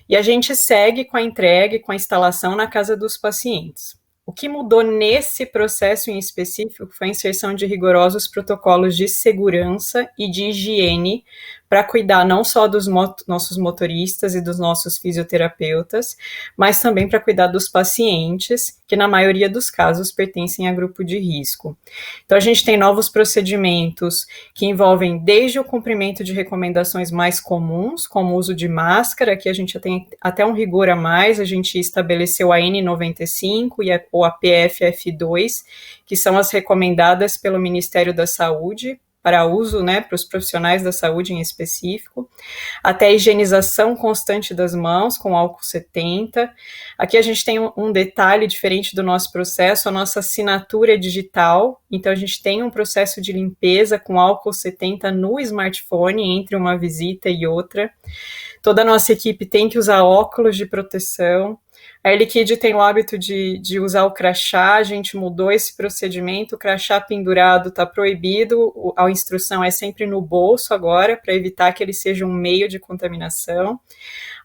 e a gente segue com a entrega e com a instalação na casa dos pacientes. O que mudou nesse processo em específico foi a inserção de rigorosos protocolos de segurança e de higiene para cuidar não só dos nossos motoristas e dos nossos fisioterapeutas, mas também para cuidar dos pacientes, que na maioria dos casos pertencem a grupo de risco. Então a gente tem novos procedimentos que envolvem desde o cumprimento de recomendações mais comuns, como o uso de máscara, que a gente tem até um rigor a mais, a gente estabeleceu a N95 ou a PFF2, que são as recomendadas pelo Ministério da Saúde, para uso, né, para os profissionais da saúde em específico, até a higienização constante das mãos com álcool 70. Aqui a gente tem um detalhe diferente do nosso processo, a nossa assinatura é digital, então a gente tem um processo de limpeza com álcool 70 no smartphone entre uma visita e outra. Toda a nossa equipe tem que usar óculos de proteção. A Air Liquide tem o hábito de usar o crachá, a gente mudou esse procedimento, o crachá pendurado está proibido, a instrução é sempre no bolso agora, para evitar que ele seja um meio de contaminação.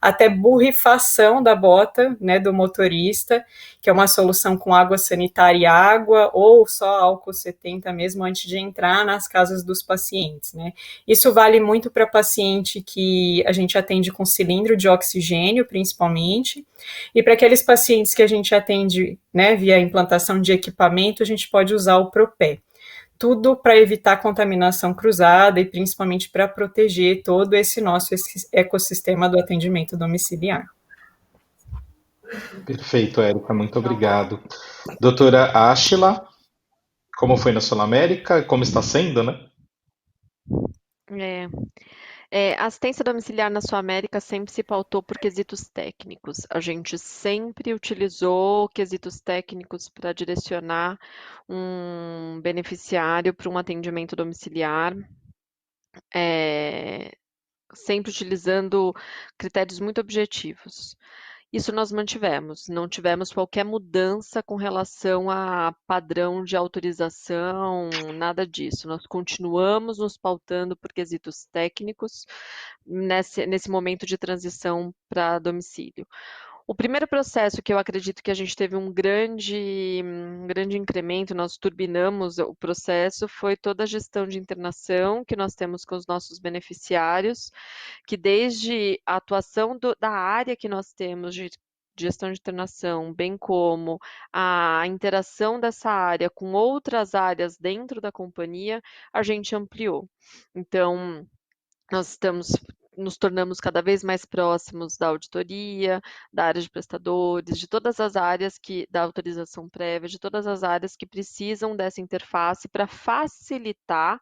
Até borrifação da bota, né, do motorista, que é uma solução com água sanitária e água, ou só álcool 70 mesmo antes de entrar nas casas dos pacientes, né. Isso vale muito para paciente que a gente atende com cilindro de oxigênio, principalmente, e para aqueles pacientes que a gente atende, né, via implantação de equipamento, a gente pode usar o Propé. Tudo para evitar contaminação cruzada e principalmente para proteger todo esse nosso ecossistema do atendimento domiciliar. Perfeito, Érica, muito obrigado. Doutora Ashila, como foi na Sul América? Como está sendo, né? A assistência domiciliar na Sul América sempre se pautou por quesitos técnicos. A gente sempre utilizou quesitos técnicos para direcionar um beneficiário para um atendimento domiciliar, sempre utilizando critérios muito objetivos. Isso nós mantivemos, não tivemos qualquer mudança com relação a padrão de autorização, nada disso. Nós continuamos nos pautando por quesitos técnicos nesse momento de transição para domicílio. O primeiro processo que eu acredito que a gente teve um grande incremento, nós turbinamos o processo, foi toda a gestão de internação que nós temos com os nossos beneficiários, que desde a atuação da área que nós temos de gestão de internação, bem como a interação dessa área com outras áreas dentro da companhia, a gente ampliou. Então, nós nos tornamos cada vez mais próximos da auditoria, da área de prestadores, de todas as áreas da autorização prévia, de todas as áreas que precisam dessa interface para facilitar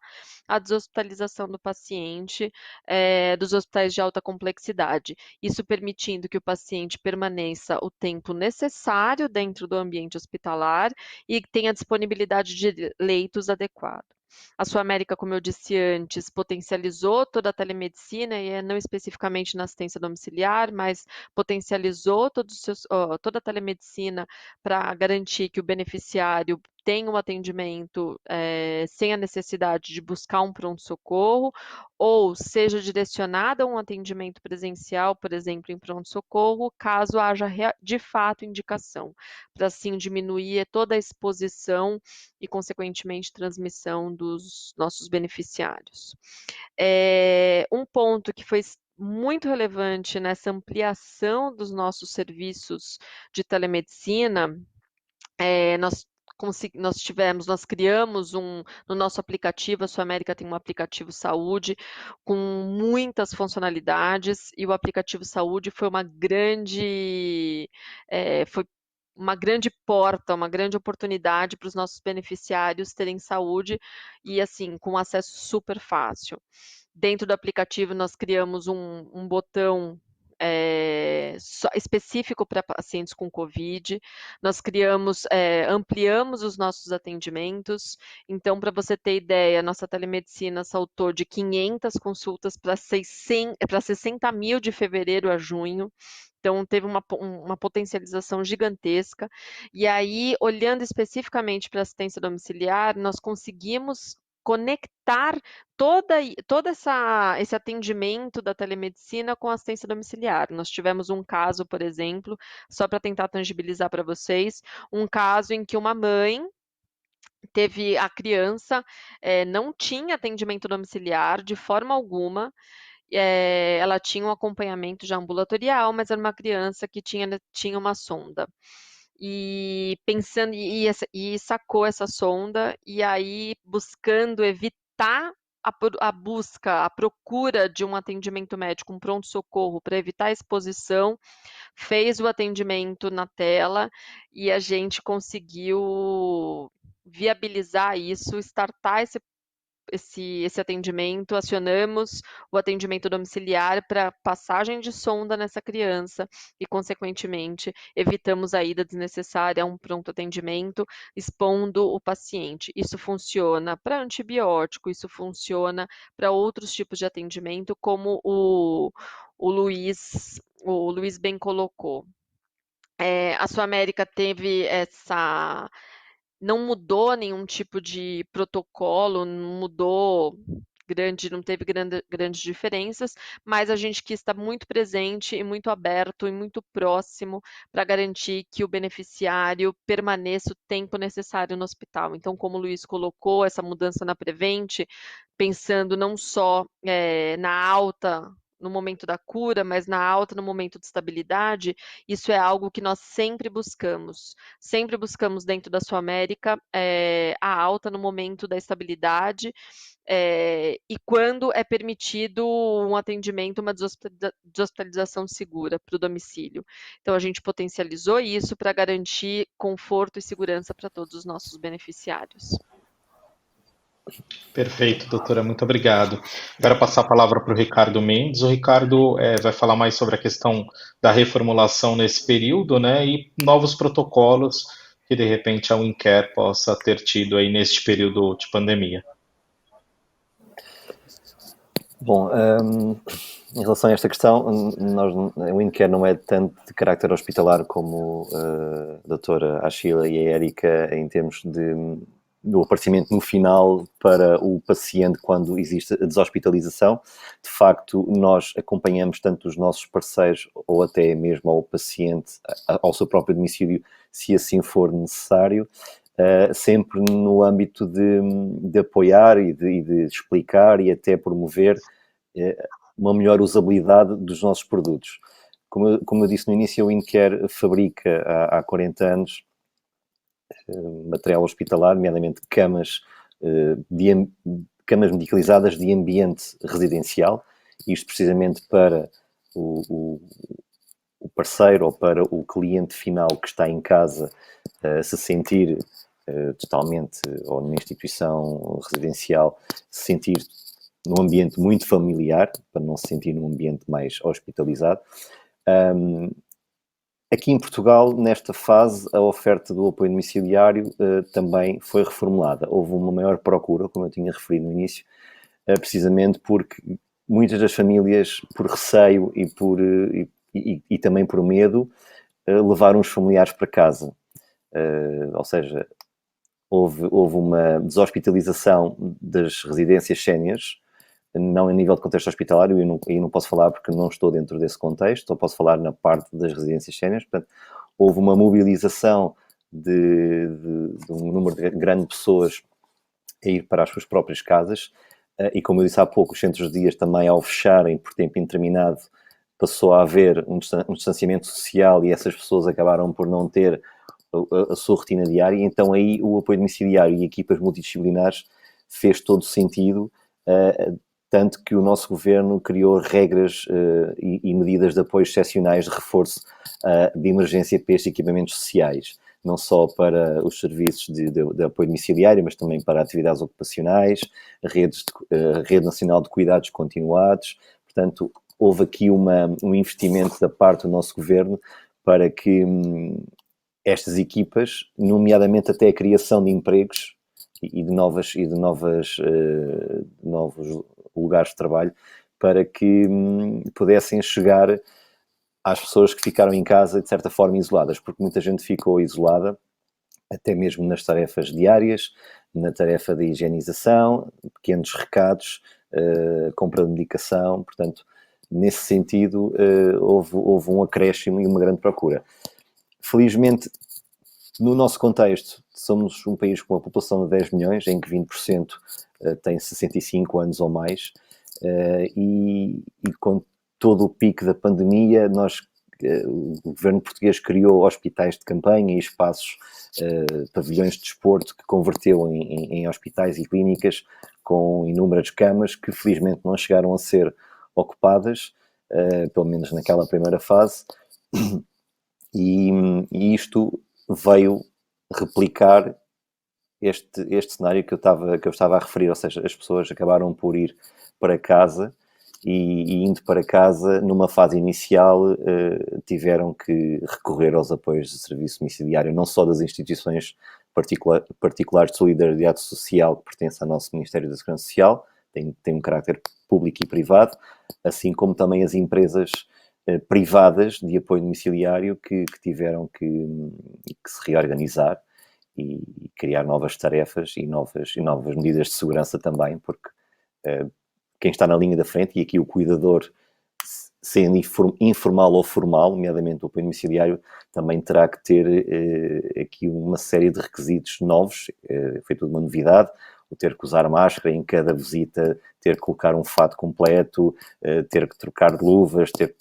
a deshospitalização do paciente dos hospitais de alta complexidade. Isso permitindo que o paciente permaneça o tempo necessário dentro do ambiente hospitalar e tenha disponibilidade de leitos adequada. A Sul América, como eu disse antes, potencializou toda a telemedicina, e não especificamente na assistência domiciliar, mas potencializou toda a telemedicina para garantir que o beneficiário tenha um atendimento sem a necessidade de buscar um pronto-socorro, ou seja direcionado a um atendimento presencial, por exemplo, em pronto-socorro, caso haja de fato indicação, para assim diminuir toda a exposição e, consequentemente, transmissão dos nossos beneficiários. Um ponto que foi muito relevante nessa ampliação dos nossos serviços de telemedicina, nós criamos no nosso aplicativo, a Sul América tem um aplicativo saúde com muitas funcionalidades, e o aplicativo saúde foi uma grande porta, uma grande oportunidade para os nossos beneficiários terem saúde e, assim, com acesso super fácil. Dentro do aplicativo, nós criamos um botão específico para pacientes com Covid. Nós ampliamos os nossos atendimentos. Então, para você ter ideia, nossa telemedicina saltou de 500 consultas para 60 mil de fevereiro a junho. Então, teve uma potencialização gigantesca. E aí, olhando especificamente para a assistência domiciliar, nós conseguimos conectar todo esse atendimento da telemedicina com a assistência domiciliar. Nós tivemos um caso, por exemplo, só para tentar tangibilizar para vocês, um caso em que uma mãe teve a criança, não tinha atendimento domiciliar de forma alguma. Ela tinha um acompanhamento já ambulatorial, mas era uma criança que tinha uma sonda. E pensando, e sacou essa sonda, e aí buscando evitar a procura de um atendimento médico, um pronto-socorro, para evitar a exposição, fez o atendimento na tela, e a gente conseguiu viabilizar isso, startar esse atendimento, acionamos o atendimento domiciliar para passagem de sonda nessa criança e, consequentemente, evitamos a ida desnecessária a um pronto atendimento, expondo o paciente. Isso funciona para antibiótico, isso funciona para outros tipos de atendimento, como o Luiz bem colocou. A Sul-América teve essa... Não mudou nenhum tipo de protocolo, não teve grandes diferenças, mas a gente quis estar muito presente e muito aberto e muito próximo para garantir que o beneficiário permaneça o tempo necessário no hospital. Então, como o Luiz colocou, essa mudança na Prevent, pensando não só na alta no momento da cura, mas na alta no momento de estabilidade, isso é algo que nós sempre buscamos dentro da Sul-América a alta no momento da estabilidade, e quando é permitido um atendimento, uma deshospitalização segura para o domicílio. Então, a gente potencializou isso para garantir conforto e segurança para todos os nossos beneficiários. Perfeito, doutora, muito obrigado. Quero passar a palavra para o Ricardo Mendes. O Ricardo vai falar mais sobre a questão da reformulação nesse período, né, e novos protocolos que, de repente, a WinCare possa ter tido aí neste período de pandemia. Bom, em relação a esta questão, a WinCare não é tanto de carácter hospitalar como a doutora Achila e a Érica em termos do aparecimento no final para o paciente quando existe a deshospitalização. De facto, nós acompanhamos tanto os nossos parceiros ou até mesmo ao paciente, ao seu próprio domicílio, se assim for necessário, sempre no âmbito de apoiar e de explicar e até promover uma melhor usabilidade dos nossos produtos. Como eu disse no início, a WinCare fabrica há 40 anos material hospitalar, nomeadamente camas medicalizadas de ambiente residencial, isto precisamente para o parceiro ou para o cliente final que está em casa se sentir totalmente, ou numa instituição residencial, se sentir num ambiente muito familiar, para não se sentir num ambiente mais hospitalizado. Aqui em Portugal, nesta fase, a oferta do apoio domiciliário também foi reformulada. Houve uma maior procura, como eu tinha referido no início, precisamente porque muitas das famílias, por receio e também por medo, levaram os familiares para casa. Ou seja, houve uma deshospitalização das residências séniores, não em nível de contexto hospitalário, e não posso falar porque não estou dentro desse contexto, só posso falar na parte das residências séniores. Portanto, houve uma mobilização de um número grande de pessoas a ir para as suas próprias casas, e como eu disse há pouco, os centros de dias também, ao fecharem por tempo indeterminado, passou a haver um distanciamento social e essas pessoas acabaram por não ter a sua rotina diária, e então aí o apoio domiciliário e equipas multidisciplinares fez todo sentido, tanto que o nosso governo criou regras e medidas de apoio excepcionais de reforço de emergência para estes equipamentos sociais, não só para os serviços de apoio domiciliário, mas também para atividades ocupacionais, a Rede Nacional de Cuidados Continuados. Portanto, houve aqui um investimento da parte do nosso governo para que estas equipas, nomeadamente até a criação de empregos e de novos lugares de trabalho, para que pudessem chegar às pessoas que ficaram em casa de certa forma isoladas, porque muita gente ficou isolada, até mesmo nas tarefas diárias, na tarefa de higienização, pequenos recados, compra de medicação. Portanto, nesse sentido, houve um acréscimo e uma grande procura. Felizmente, no nosso contexto, somos um país com uma população de 10 milhões, em que 20% tem 65 anos ou mais, e com todo o pico da pandemia, o governo português criou hospitais de campanha e espaços, pavilhões de desporto, que converteu em hospitais e clínicas com inúmeras camas que felizmente não chegaram a ser ocupadas, pelo menos naquela primeira fase, e isto veio replicar este cenário que eu estava a referir, ou seja, as pessoas acabaram por ir para casa e indo para casa, numa fase inicial, tiveram que recorrer aos apoios de serviço domiciliário, não só das instituições particulares de solidariedade social que pertencem ao nosso Ministério da Segurança Social, tem um caráter público e privado, assim como também as empresas privadas de apoio domiciliário que tiveram que se reorganizar e criar novas tarefas e novas medidas de segurança também, porque quem está na linha da frente, e aqui o cuidador, sendo informal ou formal, nomeadamente o apoio domiciliário, também terá que ter aqui uma série de requisitos novos. Foi tudo uma novidade, o ter que usar máscara em cada visita, ter que colocar um fato completo, ter que trocar de luvas, ter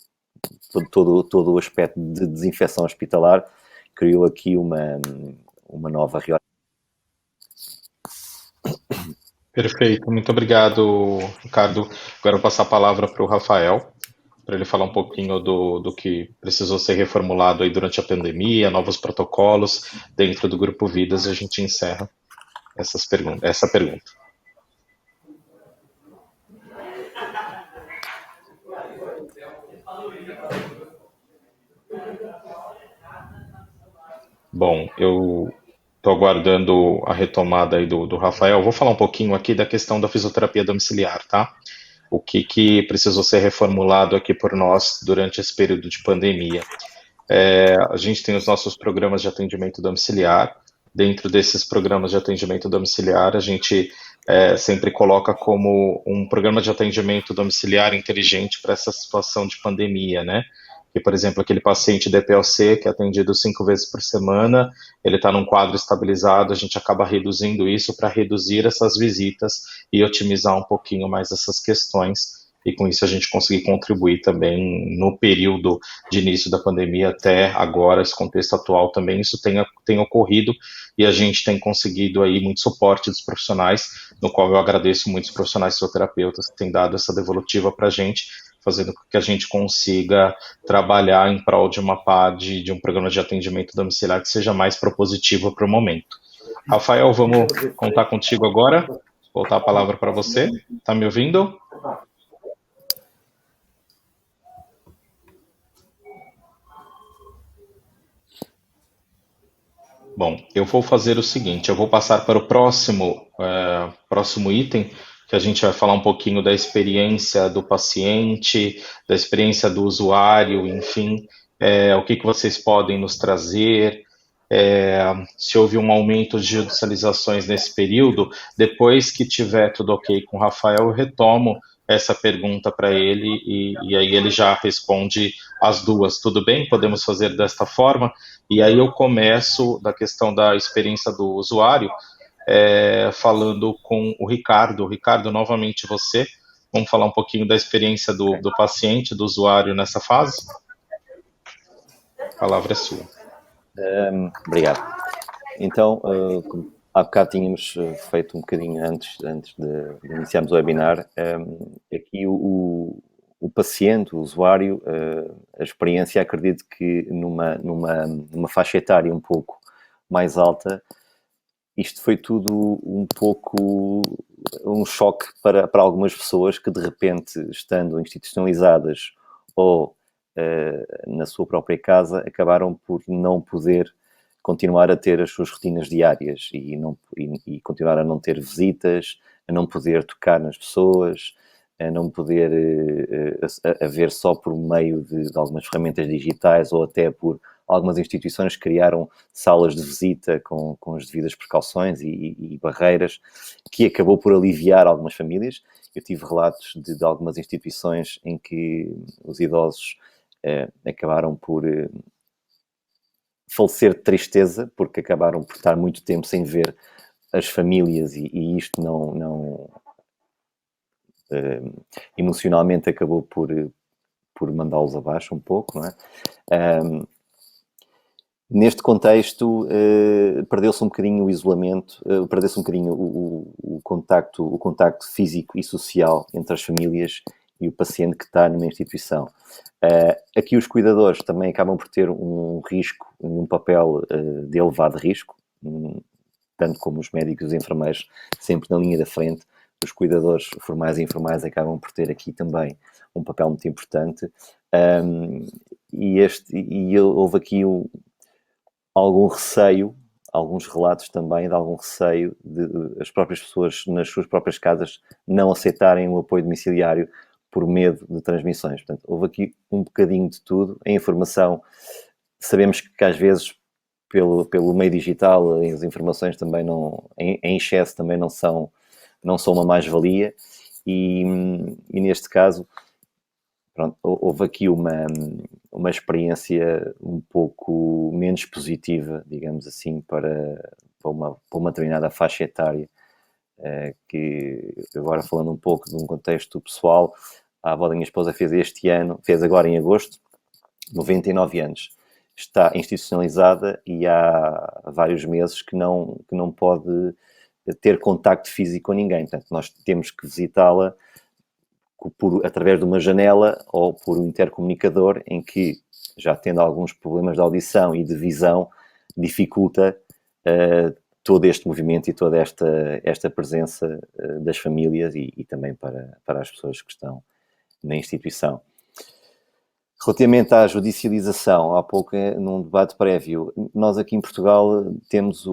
todo o aspecto de desinfecção hospitalar, criou aqui uma nova reorganização. Perfeito, muito obrigado, Ricardo. Agora eu vou passar a palavra para o Rafael, para ele falar um pouquinho do que precisou ser reformulado aí durante a pandemia, novos protocolos dentro do Grupo Vidas, e a gente encerra essa pergunta. Bom, eu estou aguardando a retomada aí do Rafael. Vou falar um pouquinho aqui da questão da fisioterapia domiciliar, tá? O que precisou ser reformulado aqui por nós durante esse período de pandemia. A gente tem os nossos programas de atendimento domiciliar. Dentro desses programas de atendimento domiciliar, a gente sempre coloca como um programa de atendimento domiciliar inteligente para essa situação de pandemia, né? Que, por exemplo, aquele paciente DPOC que é atendido 5 vezes por semana, ele está num quadro estabilizado, a gente acaba reduzindo isso para reduzir essas visitas e otimizar um pouquinho mais essas questões, e com isso a gente conseguir contribuir também no período de início da pandemia até agora, esse contexto atual também, isso tem ocorrido, e a gente tem conseguido aí muito suporte dos profissionais, no qual eu agradeço muitos profissionais fisioterapeutas que têm dado essa devolutiva para a gente, fazendo com que a gente consiga trabalhar em prol de uma PAD, de um programa de atendimento domiciliar que seja mais propositivo para o momento. Rafael, vamos contar contigo agora. Vou voltar a palavra para você. Está me ouvindo? Bom, eu vou fazer o seguinte, eu vou passar para o próximo item, que a gente vai falar um pouquinho da experiência do paciente, da experiência do usuário, enfim, o que vocês podem nos trazer, se houve um aumento de judicializações nesse período. Depois que tiver tudo ok com o Rafael, eu retomo essa pergunta para ele e aí ele já responde as duas. Tudo bem? Podemos fazer desta forma? E aí eu começo da questão da experiência do usuário, falando com o Ricardo. Ricardo, novamente você, vamos falar um pouquinho da experiência do paciente, do usuário nessa fase? A palavra é sua. Obrigado. Então, há bocado tínhamos feito um bocadinho antes de iniciarmos o webinar, aqui o paciente, o usuário, a experiência, acredito que numa faixa etária um pouco mais alta, isto foi tudo um pouco um choque para algumas pessoas que, de repente, estando institucionalizadas ou na sua própria casa, acabaram por não poder continuar a ter as suas rotinas diárias e continuar a não ter visitas, a não poder tocar nas pessoas, a não poder a ver só por meio de algumas ferramentas digitais, ou até por algumas instituições que criaram salas de visita com as devidas precauções e barreiras, que acabou por aliviar algumas famílias. Eu tive relatos de algumas instituições em que os idosos acabaram por falecer de tristeza, porque acabaram por estar muito tempo sem ver as famílias e isto não emocionalmente acabou por mandá-los abaixo um pouco, não é? Neste contexto, perdeu-se um bocadinho o isolamento, perdeu-se um bocadinho o contacto físico e social entre as famílias e o paciente que está numa instituição. Aqui os cuidadores também acabam por ter um risco, um papel de elevado risco, tanto como os médicos e os enfermeiros, sempre na linha da frente. Os cuidadores formais e informais acabam por ter aqui também um papel muito importante. Houve aqui algum receio, alguns relatos também de algum receio de as próprias pessoas nas suas próprias casas não aceitarem o apoio domiciliário por medo de transmissões. Portanto, houve aqui um bocadinho de tudo. A informação, sabemos que às vezes pelo meio digital as informações também em excesso também não são uma mais-valia e neste caso, pronto, houve aqui uma experiência um pouco menos positiva, digamos assim, para uma determinada faixa etária, que agora falando um pouco de um contexto pessoal, a avó da minha esposa fez agora em agosto, 99 anos. Está institucionalizada e há vários meses que não pode ter contacto físico com ninguém. Portanto, nós temos que visitá-la através de uma janela ou por um intercomunicador em que, já tendo alguns problemas de audição e de visão, dificulta todo este movimento e toda esta presença das famílias e também para as pessoas que estão na instituição. Relativamente à judicialização, há pouco, num debate prévio, nós aqui em Portugal temos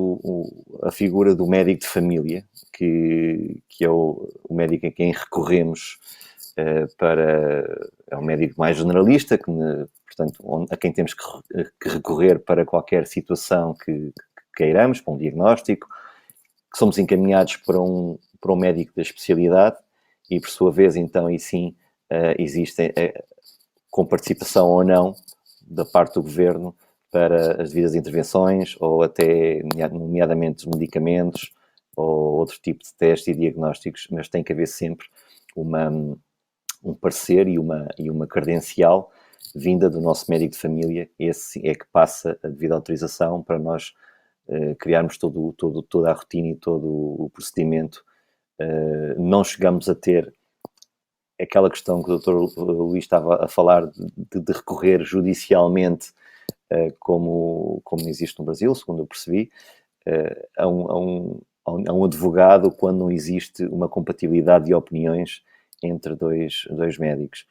a figura do médico de família, que é o médico a quem recorremos é um médico mais generalista, portanto, a quem temos que recorrer para qualquer situação que queiramos, para um diagnóstico, que somos encaminhados para um médico da especialidade e, por sua vez, então, aí sim, existem... com participação ou não da parte do governo para as devidas intervenções ou até, nomeadamente, os medicamentos ou outro tipo de testes e diagnósticos, mas tem que haver sempre um parecer e uma credencial vinda do nosso médico de família. Esse é que passa a devida autorização para nós criarmos toda a rotina e todo o procedimento. Não chegamos a ter aquela questão que o Dr. Luís estava a falar de recorrer judicialmente, como existe no Brasil, segundo eu percebi, a um advogado quando não existe uma compatibilidade de opiniões entre dois médicos.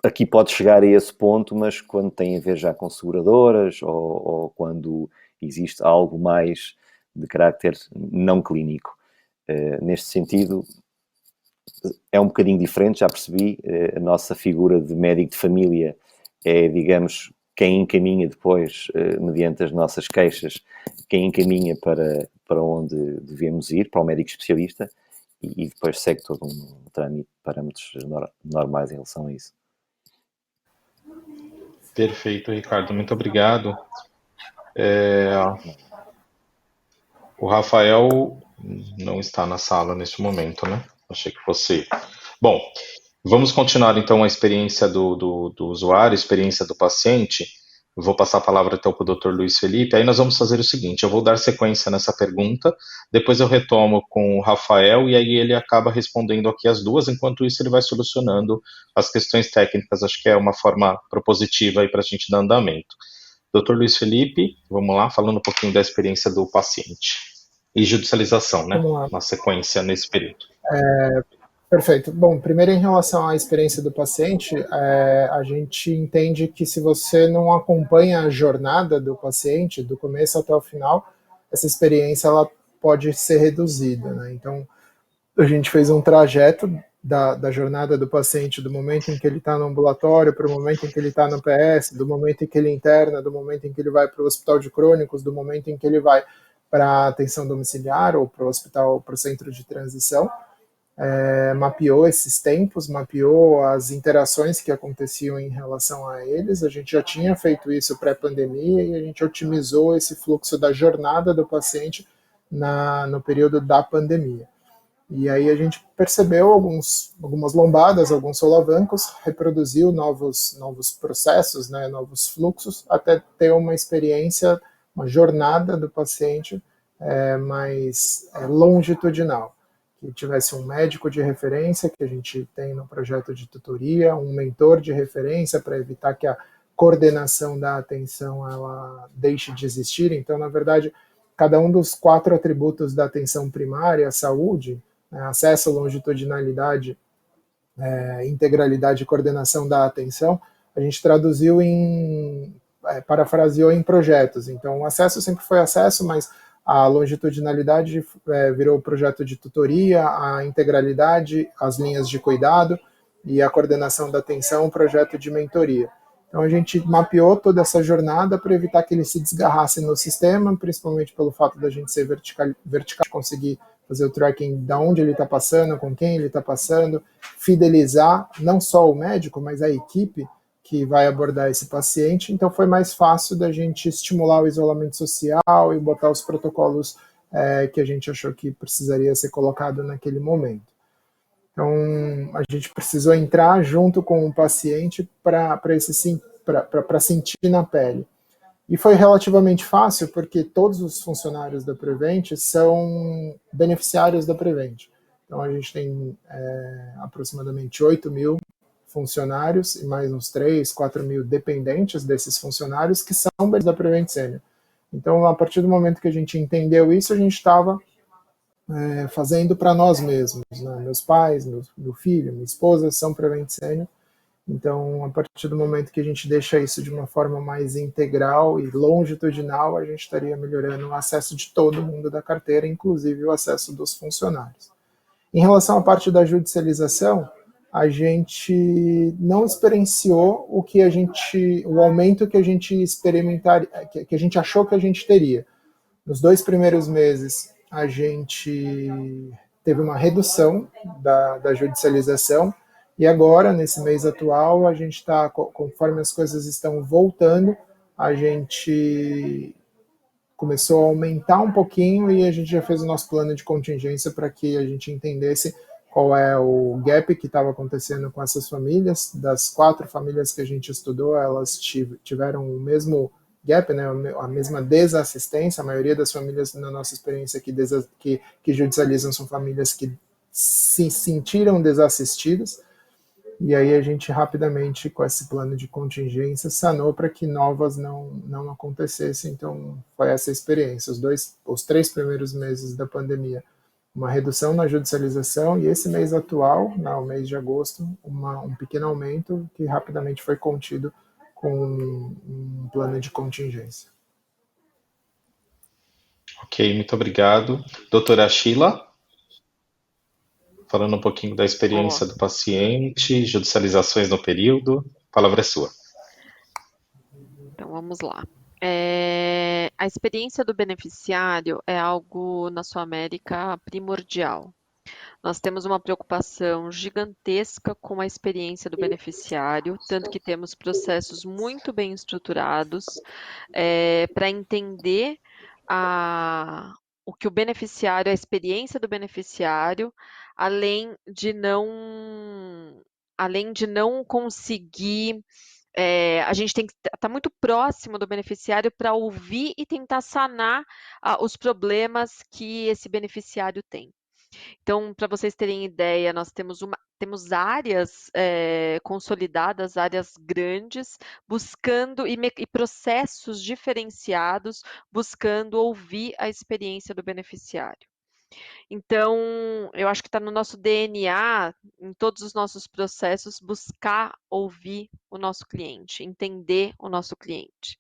Aqui pode chegar a esse ponto, mas quando tem a ver já com seguradoras ou quando existe algo mais de caráter não clínico. Neste sentido, é um bocadinho diferente, já percebi. A nossa figura de médico de família é, digamos, quem encaminha depois, mediante as nossas queixas, quem encaminha para onde devemos ir, para o médico especialista, e depois segue todo um trâmite de parâmetros normais em relação a isso. Perfeito, Ricardo, muito obrigado. O Rafael não está na sala neste momento, né? Achei que fosse. Bom, vamos continuar então a experiência do usuário, a experiência do paciente. Eu vou passar a palavra então para o Dr. Luiz Felipe. Aí nós vamos fazer o seguinte: eu vou dar sequência nessa pergunta, depois eu retomo com o Rafael e aí ele acaba respondendo aqui as duas. Enquanto isso, ele vai solucionando as questões técnicas. Acho que é uma forma propositiva aí para a gente dar andamento. Dr. Luiz Felipe, vamos lá, falando um pouquinho da experiência do paciente. E judicialização, né? Na sequência, nesse período. Perfeito. Bom, primeiro em relação à experiência do paciente, a gente entende que se você não acompanha a jornada do paciente, do começo até o final, essa experiência ela pode ser reduzida, né? Então, a gente fez um trajeto da jornada do paciente, do momento em que ele está no ambulatório, para o momento em que ele está no PS, do momento em que ele interna, do momento em que ele vai para o hospital de crônicos, do momento em que ele vai para a atenção domiciliar ou para o hospital, para o centro de transição, mapeou esses tempos, mapeou as interações que aconteciam em relação a eles. A gente já tinha feito isso pré-pandemia e a gente otimizou esse fluxo da jornada do paciente no período da pandemia. E aí a gente percebeu algumas lombadas, alguns solavancos, reproduziu novos processos, né, novos fluxos, até ter uma experiência, uma jornada do paciente mais longitudinal, que tivesse um médico de referência, que a gente tem no projeto de tutoria, um mentor de referência para evitar que a coordenação da atenção ela deixe de existir. Então, na verdade, cada um dos 4 atributos da atenção primária, saúde, acesso, longitudinalidade, integralidade e coordenação da atenção, a gente traduziu parafraseou em projetos. Então, o acesso sempre foi acesso, mas a longitudinalidade virou o projeto de tutoria, a integralidade, as linhas de cuidado e a coordenação da atenção, o projeto de mentoria. Então a gente mapeou toda essa jornada para evitar que ele se desgarrasse no sistema, principalmente pelo fato da gente ser vertical conseguir fazer o tracking de onde ele está passando, com quem ele está passando, fidelizar não só o médico, mas a equipe que vai abordar esse paciente. Então foi mais fácil da gente estimular o isolamento social e botar os protocolos que a gente achou que precisaria ser colocado naquele momento. Então a gente precisou entrar junto com o paciente para sentir na pele. E foi relativamente fácil, porque todos os funcionários da Prevent são beneficiários da Prevent. Então, a gente tem aproximadamente 8 mil funcionários e mais uns 3, 4 mil dependentes desses funcionários que são beneficiários da Prevent Senior. Então, a partir do momento que a gente entendeu isso, a gente estava fazendo para nós mesmos. Né? Meus pais, meu filho, minha esposa são Prevent Senior. Então, a partir do momento que a gente deixa isso de uma forma mais integral e longitudinal, a gente estaria melhorando o acesso de todo mundo da carteira, inclusive o acesso dos funcionários. Em relação à parte da judicialização, a gente não experienciou o aumento que a gente experimentaria, que a gente achou que a gente teria. Nos 2 primeiros meses, a gente teve uma redução da judicialização. E agora, nesse mês atual, a gente está, conforme as coisas estão voltando, a gente começou a aumentar um pouquinho e a gente já fez o nosso plano de contingência para que a gente entendesse qual é o gap que estava acontecendo com essas famílias. Das 4 famílias que a gente estudou, elas tiveram o mesmo gap, né, a mesma desassistência. A maioria das famílias, na nossa experiência, que judicializam são famílias que se sentiram desassistidas. E aí a gente rapidamente, com esse plano de contingência, sanou para que novas não acontecessem. Então, foi essa experiência. Os 3 primeiros meses da pandemia, uma redução na judicialização, e esse mês atual, o mês de agosto, um pequeno aumento que rapidamente foi contido com um plano de contingência. Ok, muito obrigado. Doutora Sheila? Falando um pouquinho da experiência do paciente, judicializações no período, a palavra é sua. Então, vamos lá. A experiência do beneficiário é algo, na sua América, primordial. Nós temos uma preocupação gigantesca com a experiência do beneficiário, tanto que temos processos muito bem estruturados para entender o que o beneficiário, a experiência do beneficiário, além de não conseguir, a gente tem que estar muito próximo do beneficiário para ouvir e tentar sanar os problemas que esse beneficiário tem. Então, para vocês terem ideia, nós temos áreas consolidadas, áreas grandes, buscando e processos diferenciados, buscando ouvir a experiência do beneficiário. Então, eu acho que está no nosso DNA, em todos os nossos processos, buscar ouvir o nosso cliente, entender o nosso cliente.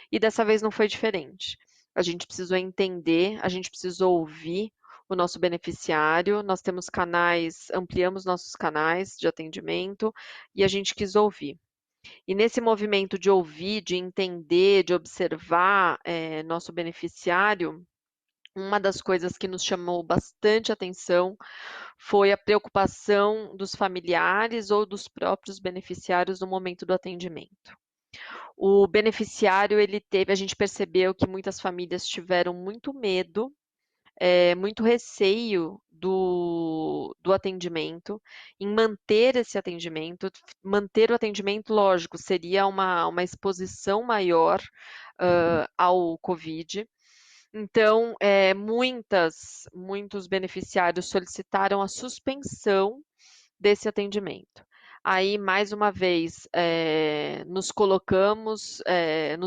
E dessa vez não foi diferente. A gente precisou entender, a gente precisou ouvir o nosso beneficiário, nós temos canais, ampliamos nossos canais de atendimento e a gente quis ouvir. E nesse movimento de ouvir, de entender, de observar nosso beneficiário, uma das coisas que nos chamou bastante atenção foi a preocupação dos familiares ou dos próprios beneficiários no momento do atendimento. O beneficiário, a gente percebeu que muitas famílias tiveram muito medo, muito receio do atendimento, em manter esse atendimento. Manter o atendimento, lógico, seria uma exposição maior ao Covid. Então, muitos beneficiários solicitaram a suspensão desse atendimento. Aí, mais uma vez, nos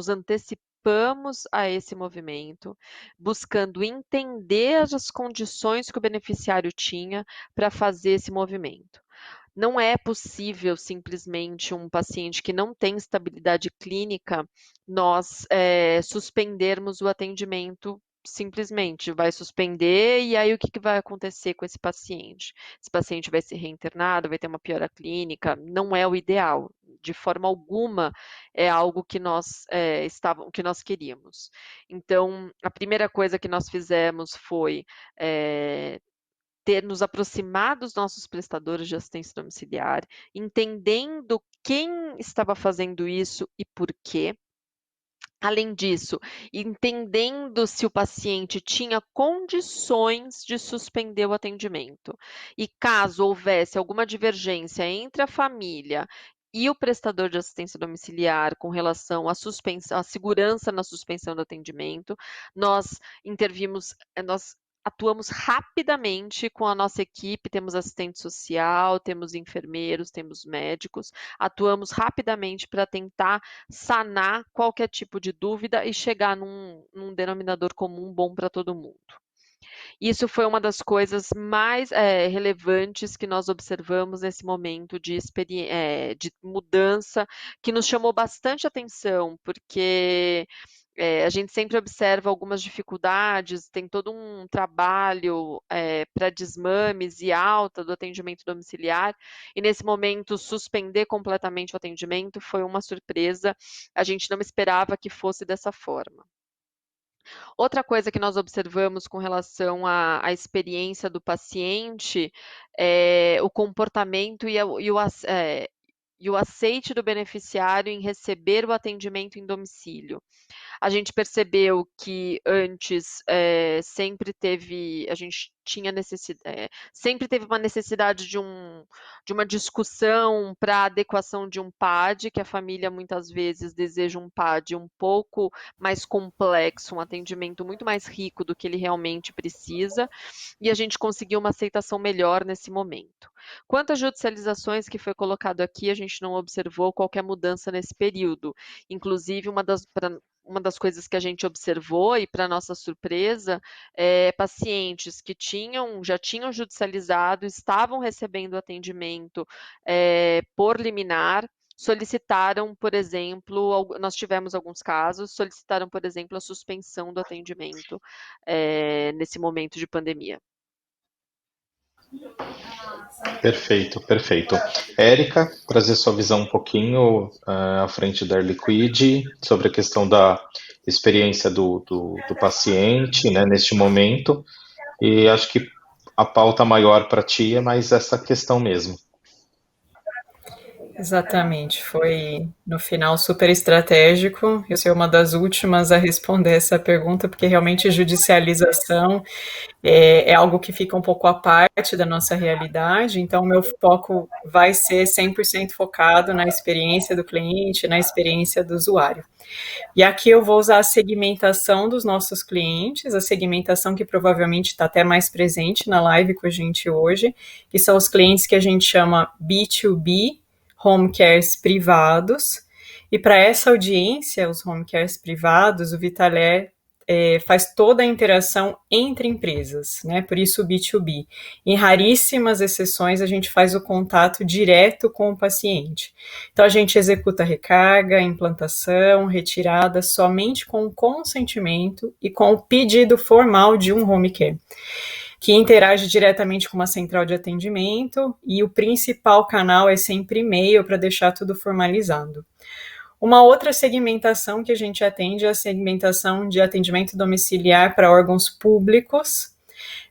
antecipamos a esse movimento, buscando entender as condições que o beneficiário tinha para fazer esse movimento. Não é possível simplesmente um paciente que não tem estabilidade clínica, nós suspendermos o atendimento simplesmente vai suspender, e aí o que vai acontecer com esse paciente? Esse paciente vai ser reinternado, vai ter uma piora clínica, não é o ideal, de forma alguma é algo que nós que nós queríamos. Então, a primeira coisa que nós fizemos foi ter nos aproximado dos nossos prestadores de assistência domiciliar, entendendo quem estava fazendo isso e por quê. Além disso, entendendo se o paciente tinha condições de suspender o atendimento. E caso houvesse alguma divergência entre a família e o prestador de assistência domiciliar com relação à segurança na suspensão do atendimento, nós intervimos, nós atuamos rapidamente com a nossa equipe, temos assistente social, temos enfermeiros, temos médicos, atuamos rapidamente para tentar sanar qualquer tipo de dúvida e chegar num denominador comum bom para todo mundo. Isso foi uma das coisas mais relevantes que nós observamos nesse momento de mudança, que nos chamou bastante atenção, porque a gente sempre observa algumas dificuldades, tem todo um trabalho para desmames e alta do atendimento domiciliar, e nesse momento suspender completamente o atendimento foi uma surpresa, a gente não esperava que fosse dessa forma. Outra coisa que nós observamos com relação à experiência do paciente é o comportamento e o aceite do beneficiário em receber o atendimento em domicílio. A gente percebeu que antes sempre teve uma necessidade de uma discussão para adequação de um PAD, que a família muitas vezes deseja um PAD um pouco mais complexo, um atendimento muito mais rico do que ele realmente precisa, e a gente conseguiu uma aceitação melhor nesse momento. Quanto às judicializações que foi colocado aqui, a gente não observou qualquer mudança nesse período. Inclusive, uma das coisas que a gente observou, e para nossa surpresa, pacientes que já tinham judicializado, estavam recebendo atendimento por liminar, solicitaram, por exemplo, nós tivemos alguns casos, solicitaram, por exemplo, a suspensão do atendimento nesse momento de pandemia. Perfeito, perfeito. Érica, trazer sua visão um pouquinho à frente da Airliquid sobre a questão da experiência do paciente, né, neste momento, e acho que a pauta maior para ti é mais essa questão mesmo. Exatamente, foi no final super estratégico. Eu sou uma das últimas a responder essa pergunta, porque realmente judicialização é algo que fica um pouco à parte da nossa realidade, então o meu foco vai ser 100% focado na experiência do cliente, na experiência do usuário. E aqui eu vou usar a segmentação dos nossos clientes, a segmentação que provavelmente está até mais presente na live com a gente hoje, que são os clientes que a gente chama B2B, home cares privados, e para essa audiência, os home cares privados, o Vitaler faz toda a interação entre empresas, né? Por isso o B2B. Em raríssimas exceções, a gente faz o contato direto com o paciente. Então, a gente executa recarga, implantação, retirada, somente com o consentimento e com o pedido formal de um home care, que interage diretamente com uma central de atendimento, e o principal canal é sempre e-mail para deixar tudo formalizado. Uma outra segmentação que a gente atende é a segmentação de atendimento domiciliar para órgãos públicos.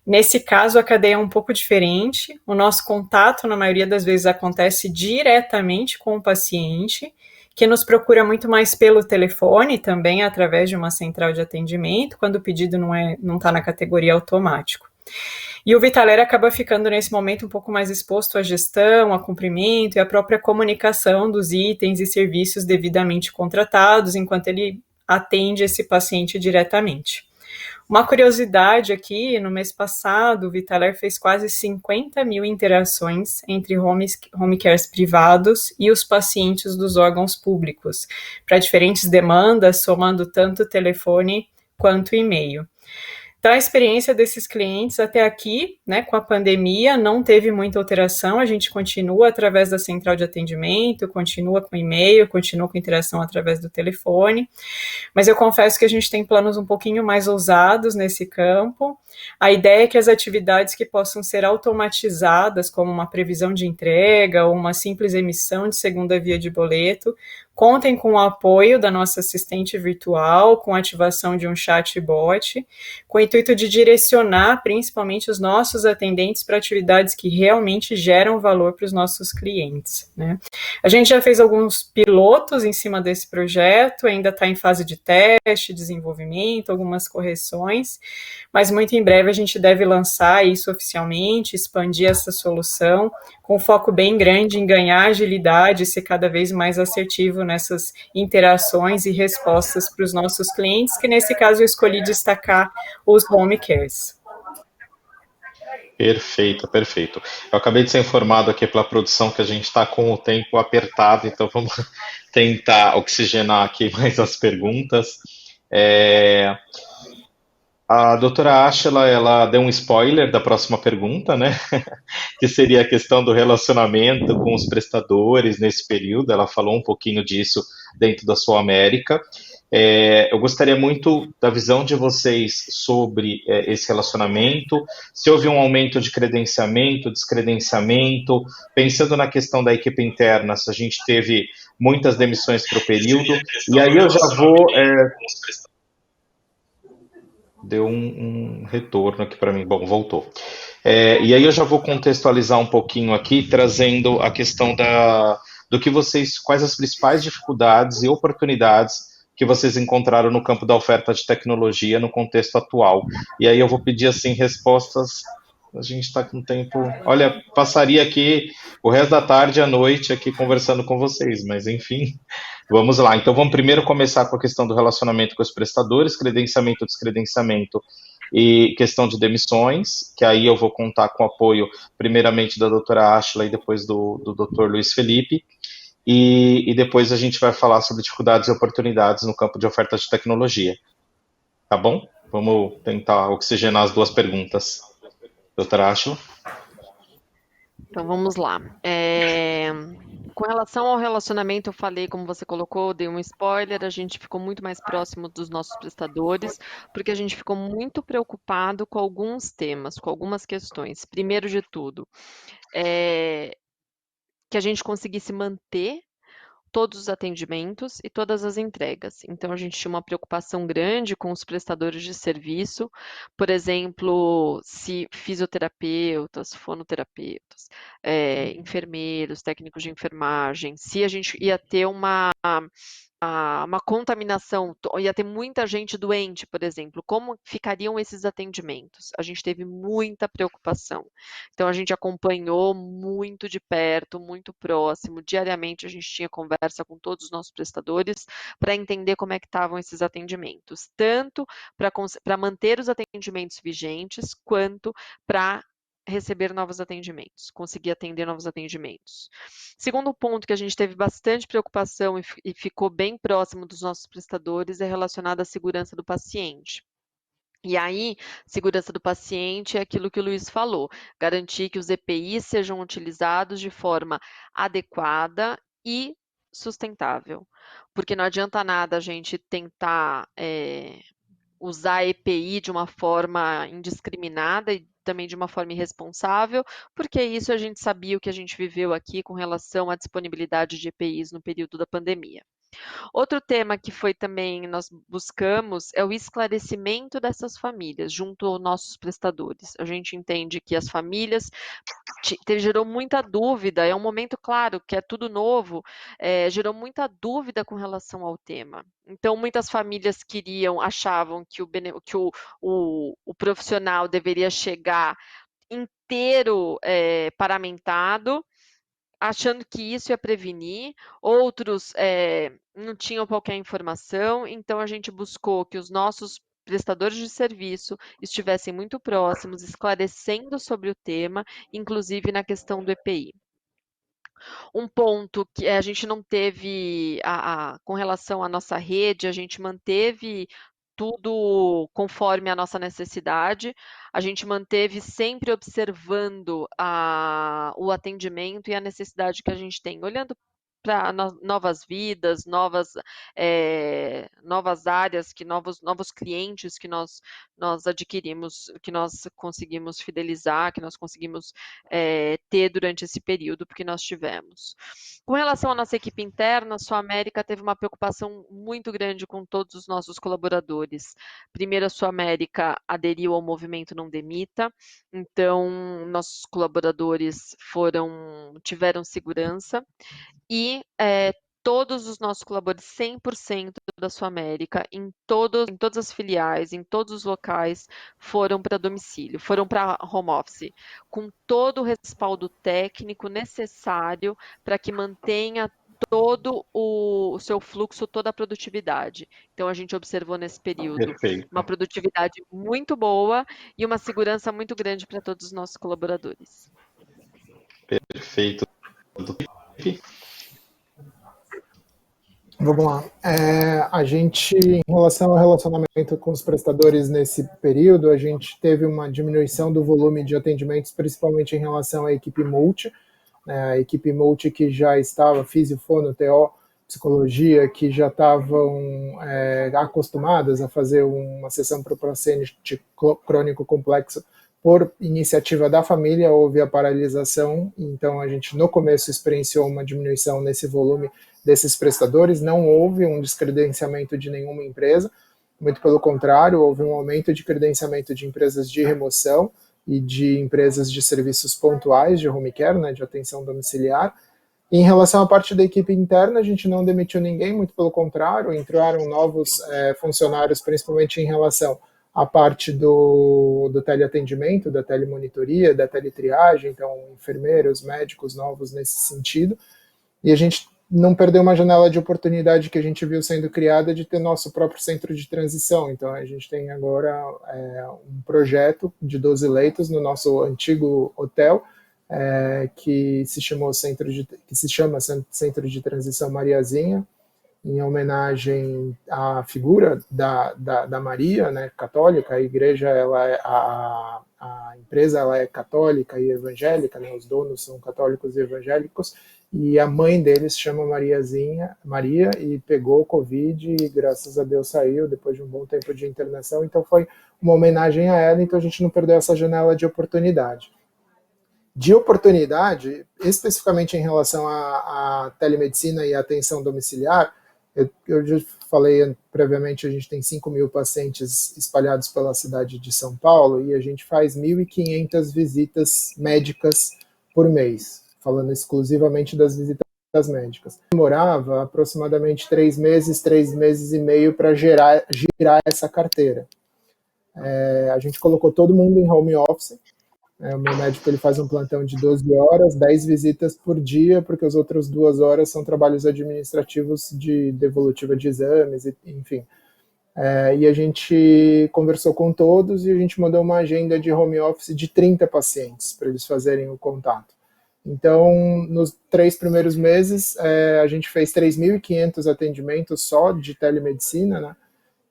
Nesse caso, a cadeia é um pouco diferente. O nosso contato, na maioria das vezes, acontece diretamente com o paciente, que nos procura muito mais pelo telefone, também através de uma central de atendimento, quando o pedido não está na categoria automático. E o Vitaler acaba ficando nesse momento um pouco mais exposto à gestão, a cumprimento e à própria comunicação dos itens e serviços devidamente contratados, enquanto ele atende esse paciente diretamente. Uma curiosidade aqui, no mês passado, o Vitaler fez quase 50 mil interações entre home cares privados e os pacientes dos órgãos públicos, para diferentes demandas, somando tanto telefone quanto e-mail. Então, a experiência desses clientes até aqui, né, com a pandemia, não teve muita alteração, a gente continua através da central de atendimento, continua com e-mail, continua com interação através do telefone, mas eu confesso que a gente tem planos um pouquinho mais ousados nesse campo. A ideia é que as atividades que possam ser automatizadas, como uma previsão de entrega ou uma simples emissão de segunda via de boleto, contem com o apoio da nossa assistente virtual, com a ativação de um chatbot, com o intuito de direcionar principalmente os nossos atendentes para atividades que realmente geram valor para os nossos clientes, né? A gente já fez alguns pilotos em cima desse projeto, ainda está em fase de teste, desenvolvimento, algumas correções, mas muito em breve a gente deve lançar isso oficialmente, expandir essa solução, com um foco bem grande em ganhar agilidade e ser cada vez mais assertivo nessas interações e respostas para os nossos clientes, que nesse caso eu escolhi destacar os home cares. Perfeito, perfeito. Eu acabei de ser informado aqui pela produção que a gente está com o tempo apertado, então vamos tentar oxigenar aqui mais as perguntas. A doutora Ashla, ela deu um spoiler da próxima pergunta, né? Que seria a questão do relacionamento com os prestadores nesse período. Ela falou um pouquinho disso dentro da sua América. Eu gostaria muito da visão de vocês sobre esse relacionamento, se houve um aumento de credenciamento, descredenciamento, pensando na questão da equipe interna, se a gente teve muitas demissões para o período, e aí eu já vou... Deu um retorno aqui para mim. Bom, voltou. E aí eu já vou contextualizar um pouquinho aqui, trazendo a questão do que vocês, quais as principais dificuldades e oportunidades que vocês encontraram no campo da oferta de tecnologia no contexto atual. E aí eu vou pedir, assim, respostas. A gente está com tempo... Olha, passaria aqui o resto da tarde e à noite aqui conversando com vocês, mas enfim, vamos lá. Então vamos primeiro começar com a questão do relacionamento com os prestadores, credenciamento, descredenciamento e questão de demissões, que aí eu vou contar com o apoio primeiramente da doutora Ashla e depois do doutor Luiz Felipe. E depois a gente vai falar sobre dificuldades e oportunidades no campo de oferta de tecnologia. Tá bom? Vamos tentar oxigenar as duas perguntas. Doutora Ashla? Então, vamos lá. Com relação ao relacionamento, eu falei, como você colocou, dei um spoiler, a gente ficou muito mais próximo dos nossos prestadores, porque a gente ficou muito preocupado com alguns temas, com algumas questões. Primeiro de tudo, que a gente conseguisse manter todos os atendimentos e todas as entregas. Então, a gente tinha uma preocupação grande com os prestadores de serviço, por exemplo, se fisioterapeutas, fonoterapeutas, enfermeiros, técnicos de enfermagem, se a gente ia ter uma contaminação, ia ter muita gente doente, por exemplo, como ficariam esses atendimentos? A gente teve muita preocupação. Então, a gente acompanhou muito de perto, muito próximo, diariamente a gente tinha conversa com todos os nossos prestadores para entender como é que estavam esses atendimentos, tanto para manter os atendimentos vigentes, quanto para receber novos atendimentos, conseguir atender novos atendimentos. Segundo ponto que a gente teve bastante preocupação e ficou bem próximo dos nossos prestadores é relacionado à segurança do paciente. E aí, segurança do paciente é aquilo que o Luiz falou, garantir que os EPIs sejam utilizados de forma adequada e sustentável, porque não adianta nada a gente tentar usar a EPI de uma forma indiscriminada e também de uma forma irresponsável, porque isso a gente sabia o que a gente viveu aqui com relação à disponibilidade de EPIs no período da pandemia. Outro tema que foi também nós buscamos é o esclarecimento dessas famílias junto aos nossos prestadores. A gente entende que as famílias gerou muita dúvida, é um momento, claro, que é tudo novo, gerou muita dúvida com relação ao tema. Então, muitas famílias achavam que o profissional deveria chegar inteiro paramentado, achando que isso ia prevenir, outros não tinham qualquer informação, então a gente buscou que os nossos prestadores de serviço estivessem muito próximos, esclarecendo sobre o tema, inclusive na questão do EPI. Um ponto que a gente não teve, com relação à nossa rede, a gente manteve tudo conforme a nossa necessidade. A gente manteve sempre observando o atendimento e a necessidade que a gente tem, olhando para novas vidas, novas áreas, novos clientes que nós adquirimos, que nós conseguimos fidelizar, que nós conseguimos ter durante esse período que nós tivemos. Com relação à nossa equipe interna, a Sul América teve uma preocupação muito grande com todos os nossos colaboradores. Primeiro, a Sul América aderiu ao movimento Não Demita, então nossos colaboradores tiveram segurança e todos os nossos colaboradores, 100% da Sul América, em todas as filiais, em todos os locais, foram para domicílio, foram para home office, com todo o respaldo técnico necessário para que mantenha todo o seu fluxo, toda a produtividade. Então, a gente observou nesse período Perfeito. uma produtividade muito boa e uma segurança muito grande para todos os nossos colaboradores. Perfeito. Vamos lá. A gente, em relação ao relacionamento com os prestadores nesse período, a gente teve uma diminuição do volume de atendimentos, principalmente em relação à equipe multi, né, a equipe multi que já estava, fisio, fono, TO, psicologia, que já estavam acostumadas a fazer uma sessão para o paciente crônico complexo. Por iniciativa da família, houve a paralisação, então a gente no começo experienciou uma diminuição nesse volume desses prestadores, não houve um descredenciamento de nenhuma empresa, muito pelo contrário, houve um aumento de credenciamento de empresas de remoção e de empresas de serviços pontuais de home care, né, de atenção domiciliar. E em relação à parte da equipe interna, a gente não demitiu ninguém, muito pelo contrário, entraram novos funcionários, principalmente em relação à parte do teleatendimento, da telemonitoria, da teletriagem, então enfermeiros, médicos novos nesse sentido, e a gente não perdeu uma janela de oportunidade que a gente viu sendo criada de ter nosso próprio centro de transição. Então, a gente tem agora um projeto de 12 leitos no nosso antigo hotel, que se chama Centro de Transição Mariazinha, em homenagem à figura da Maria, né, católica. A igreja, a empresa, ela é católica e evangélica, né, os donos são católicos e evangélicos, e a mãe deles chama Maria, e pegou Covid e graças a Deus saiu depois de um bom tempo de internação, então foi uma homenagem a ela, então a gente não perdeu essa janela de oportunidade. De oportunidade, especificamente em relação à telemedicina e à atenção domiciliar, eu já falei previamente, a gente tem 5.000 pacientes espalhados pela cidade de São Paulo e a gente faz 1.500 visitas médicas por mês, falando exclusivamente das visitas médicas. Demorava aproximadamente 3 meses e meio para girar essa carteira. A gente colocou todo mundo em home office. O meu médico ele faz um plantão de 12 horas, 10 visitas por dia, porque as outras 2 horas são trabalhos administrativos de devolutiva de exames, enfim. E a gente conversou com todos e a gente mandou uma agenda de home office de 30 pacientes para eles fazerem o contato. Então, nos 3 primeiros meses, a gente fez 3.500 atendimentos só de telemedicina, né?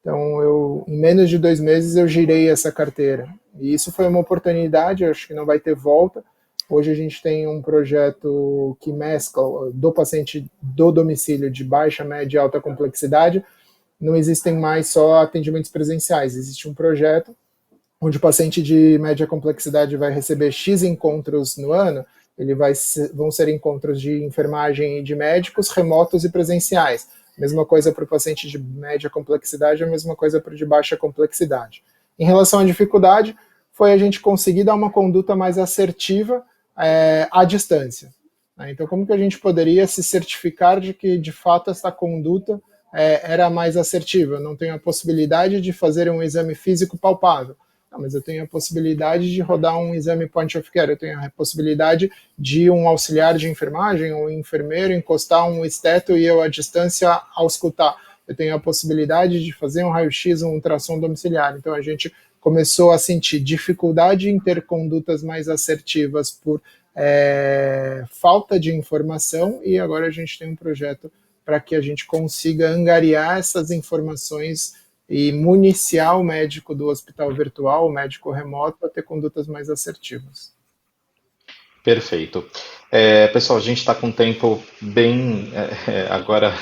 Então, em menos de 2 meses, eu girei essa carteira. E isso foi uma oportunidade, eu acho que não vai ter volta. Hoje a gente tem um projeto que mescla do paciente do domicílio de baixa, média e alta complexidade. Não existem mais só atendimentos presenciais. Existe um projeto onde o paciente de média complexidade vai receber X encontros no ano. Vão ser encontros de enfermagem e de médicos, remotos e presenciais. Mesma coisa para o paciente de média complexidade, a mesma coisa para o de baixa complexidade. Em relação à dificuldade, foi a gente conseguir dar uma conduta mais assertiva à distância. Então, como que a gente poderia se certificar de que, de fato, essa conduta era mais assertiva? Eu não tenho a possibilidade de fazer um exame físico palpável. Não, mas eu tenho a possibilidade de rodar um exame point of care, eu tenho a possibilidade de um auxiliar de enfermagem ou um enfermeiro encostar um esteto e eu à distância auscultar. Eu tenho a possibilidade de fazer um raio-x, um ultrassom domiciliar. Então a gente começou a sentir dificuldade em ter condutas mais assertivas por falta de informação e agora a gente tem um projeto para que a gente consiga angariar essas informações e municiar o médico do hospital virtual, o médico remoto, a ter condutas mais assertivas. Perfeito. Pessoal, a gente está com um tempo bem, agora,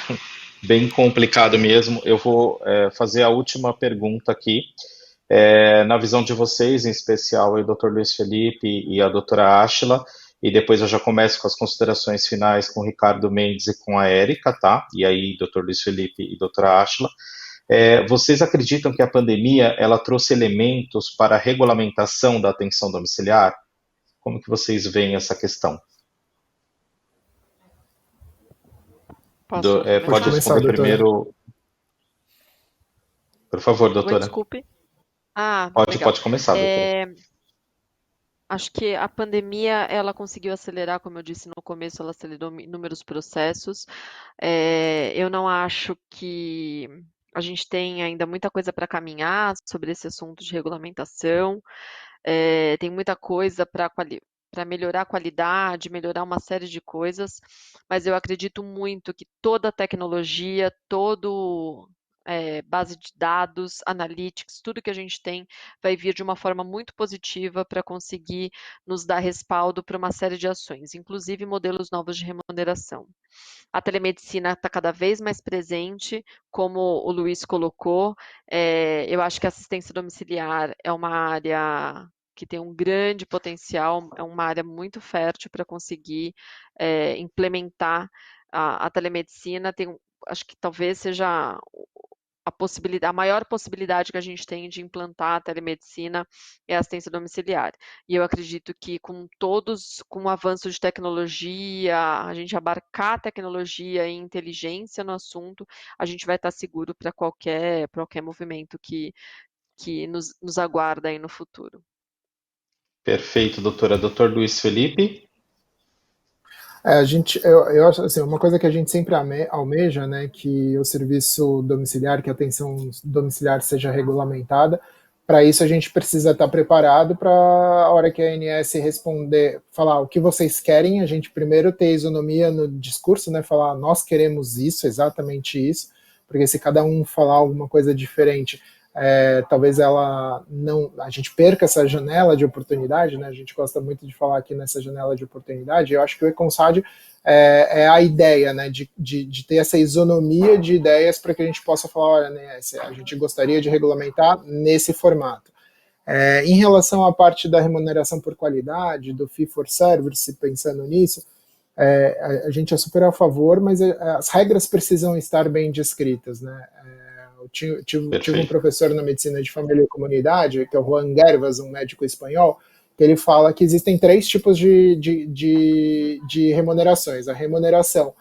bem complicado mesmo. Eu vou fazer a última pergunta aqui. Na visão de vocês, em especial o Dr. Luiz Felipe e a doutora Ashila, e depois eu já começo com as considerações finais com o Ricardo Mendes e com a Érica, tá? E aí, Dr. Luiz Felipe e doutora Ashila. Vocês acreditam que a pandemia ela trouxe elementos para a regulamentação da atenção domiciliar? Como que vocês veem essa questão? Pode responder primeiro. Por favor, doutora. Desculpe. Pode começar, doutora. Acho que a pandemia, ela conseguiu acelerar, como eu disse no começo, ela acelerou inúmeros processos. Eu não acho que a gente tem ainda muita coisa para caminhar sobre esse assunto de regulamentação. Tem muita coisa para melhorar a qualidade, melhorar uma série de coisas, mas eu acredito muito que toda a tecnologia, base de dados, analytics, tudo que a gente tem vai vir de uma forma muito positiva para conseguir nos dar respaldo para uma série de ações, inclusive modelos novos de remuneração. A telemedicina está cada vez mais presente, como o Luiz colocou. Eu acho que a assistência domiciliar é uma área que tem um grande potencial, é uma área muito fértil para conseguir implementar a telemedicina. Acho que talvez seja a maior possibilidade que a gente tem de implantar a telemedicina é a assistência domiciliar. E eu acredito que com o avanço de tecnologia, a gente abarcar a tecnologia e inteligência no assunto, a gente vai estar seguro para qualquer movimento que nos aguarda aí no futuro. Perfeito, doutora. Doutor Luiz Felipe? Eu acho assim, uma coisa que a gente sempre almeja, né, que o serviço domiciliar, que a atenção domiciliar seja regulamentada. Para isso a gente precisa estar preparado para a hora que a ANS responder, falar o que vocês querem, a gente primeiro ter isonomia no discurso, né, falar nós queremos isso, exatamente isso, porque se cada um falar alguma coisa diferente, talvez a gente perca essa janela de oportunidade, né? A gente gosta muito de falar aqui nessa janela de oportunidade. Eu acho que o EconSAD é a ideia, né, de ter essa isonomia de ideias para que a gente possa falar, olha, né, a gente gostaria de regulamentar nesse formato. Em relação à parte da remuneração por qualidade, do fee for service, pensando nisso, a gente é super a favor, mas as regras precisam estar bem descritas, né? Tive um professor na medicina de família e comunidade, que é o Juan Gervas, um médico espanhol, que ele fala que existem 3 tipos de remunerações. A remuneração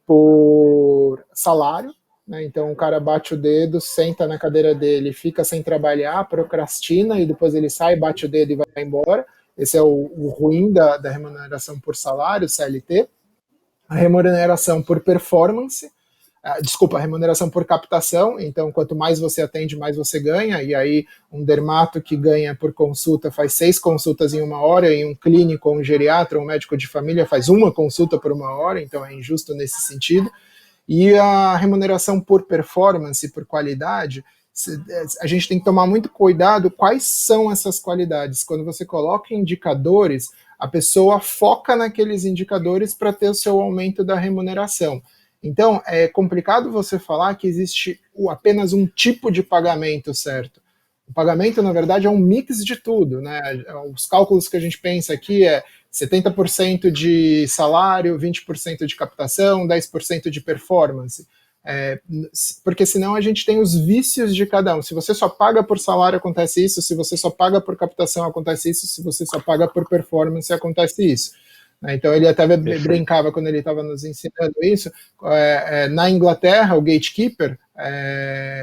por salário, né? Então o cara bate o dedo, senta na cadeira dele, fica sem trabalhar, procrastina, e depois ele sai, bate o dedo e vai embora. Esse é o ruim da remuneração por salário, CLT. A remuneração por performance, a remuneração por captação, então quanto mais você atende, mais você ganha, e aí um dermato que ganha por consulta faz 6 consultas em 1 hora, e um clínico, um geriatra, um médico de família faz 1 consulta por 1 hora, então é injusto nesse sentido. E a remuneração por performance, por qualidade, a gente tem que tomar muito cuidado quais são essas qualidades. Quando você coloca indicadores, a pessoa foca naqueles indicadores para ter o seu aumento da remuneração. Então, é complicado você falar que existe apenas um tipo de pagamento certo. O pagamento, na verdade, é um mix de tudo, né? Os cálculos que a gente pensa aqui 70% de salário, 20% de captação, 10% de performance. Porque senão a gente tem os vícios de cada um. Se você só paga por salário, acontece isso. Se você só paga por captação, acontece isso. Se você só paga por performance, acontece isso. Então ele até brincava quando ele estava nos ensinando isso. Na Inglaterra, o gatekeeper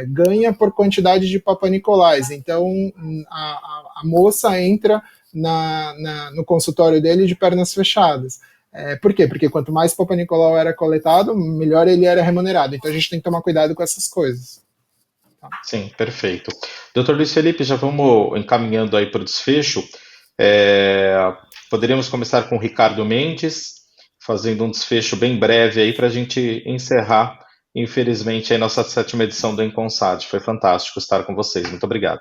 ganha por quantidade de Papa Nicolais. Então a moça entra no consultório dele de pernas fechadas. Por quê? Porque quanto mais Papa Nicolau era coletado, melhor ele era remunerado. Então a gente tem que tomar cuidado com essas coisas. Tá? Sim, perfeito. Doutor Luiz Felipe, já vamos encaminhando aí para o desfecho. Poderíamos começar com o Ricardo Mendes, fazendo um desfecho bem breve aí para a gente encerrar infelizmente, a nossa 7ª edição do Inconsad. Foi fantástico estar com vocês. Muito obrigado.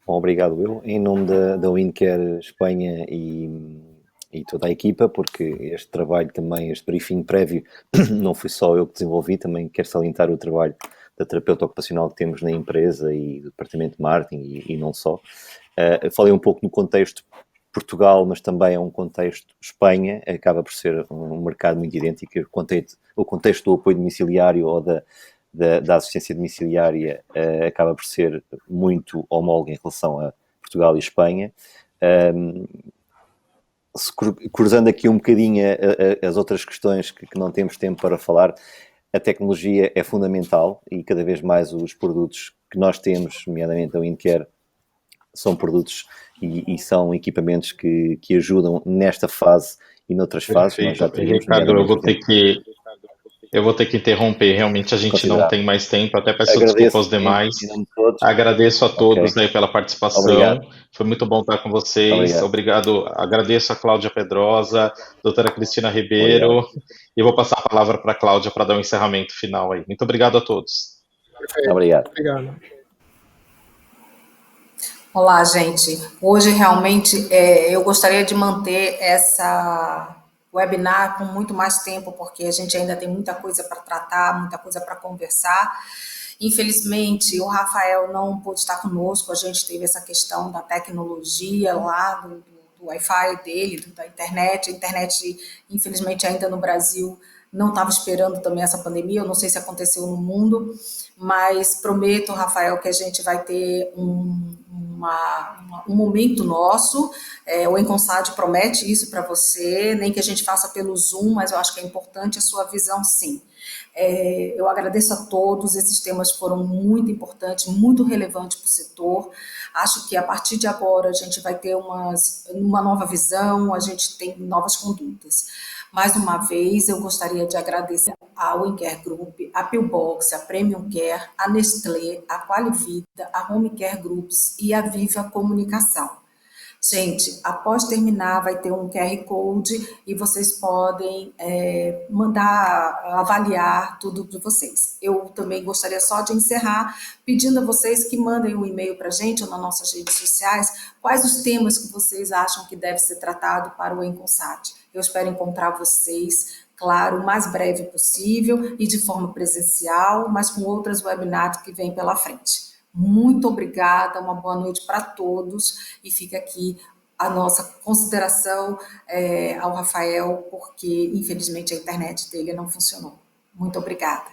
Bom, obrigado, Will. Em nome da WinCare Espanha e toda a equipa, porque este trabalho também, este briefing prévio, não fui só eu que desenvolvi, também quero salientar o trabalho da terapeuta ocupacional que temos na empresa e do departamento de marketing e não só. Falei um pouco no contexto Portugal, mas também é um contexto Espanha, acaba por ser um mercado muito idêntico. O contexto do apoio domiciliário ou da assistência domiciliária acaba por ser muito homólogo em relação a Portugal e Espanha. Cruzando aqui um bocadinho as outras questões que não temos tempo para falar, a tecnologia é fundamental e cada vez mais os produtos que nós temos, nomeadamente a WinCare, são produtos e são equipamentos que ajudam nesta fase e noutras fases. Nós já tivemos, Ricardo, eu vou ter que interromper, realmente a gente não tem mais tempo, até peço desculpa aos demais. Agradeço a todos aí pela participação. Obrigado. Foi muito bom estar com vocês. Obrigado. Agradeço a Cláudia Pedrosa, doutora Cristina Ribeiro, e vou passar a palavra para a Cláudia para dar um encerramento final aí. Muito obrigado a todos. Perfeito. Obrigado. Olá, gente. Hoje, realmente, eu gostaria de manter essa webinar com muito mais tempo, porque a gente ainda tem muita coisa para tratar, muita coisa para conversar. Infelizmente, o Rafael não pôde estar conosco, a gente teve essa questão da tecnologia lá, do Wi-Fi dele, da internet. A internet, infelizmente, ainda no Brasil, não estava esperando também essa pandemia, eu não sei se aconteceu no mundo, mas prometo, Rafael, que a gente vai ter um momento nosso, o Inconsad promete isso para você, nem que a gente faça pelo Zoom, mas eu acho que é importante a sua visão, sim. Eu agradeço a todos, esses temas foram muito importantes, muito relevantes para o setor. Acho que a partir de agora a gente vai ter uma nova visão, a gente tem novas condutas. Mais uma vez, eu gostaria de agradecer a WinCare Group, a Pillbox, a Premium Care, a Nestlé, a Qualivida, a Home Care Groups e a Viva Comunicação. Gente, após terminar, vai ter um QR Code e vocês podem mandar avaliar tudo de vocês. Eu também gostaria só de encerrar pedindo a vocês que mandem um e-mail para a gente ou nas nossas redes sociais quais os temas que vocês acham que deve ser tratado para o Inconsad. Eu espero encontrar vocês, claro, o mais breve possível e de forma presencial, mas com outras webinars que vêm pela frente. Muito obrigada, uma boa noite para todos e fica aqui a nossa consideração ao Rafael, porque infelizmente a internet dele não funcionou. Muito obrigada.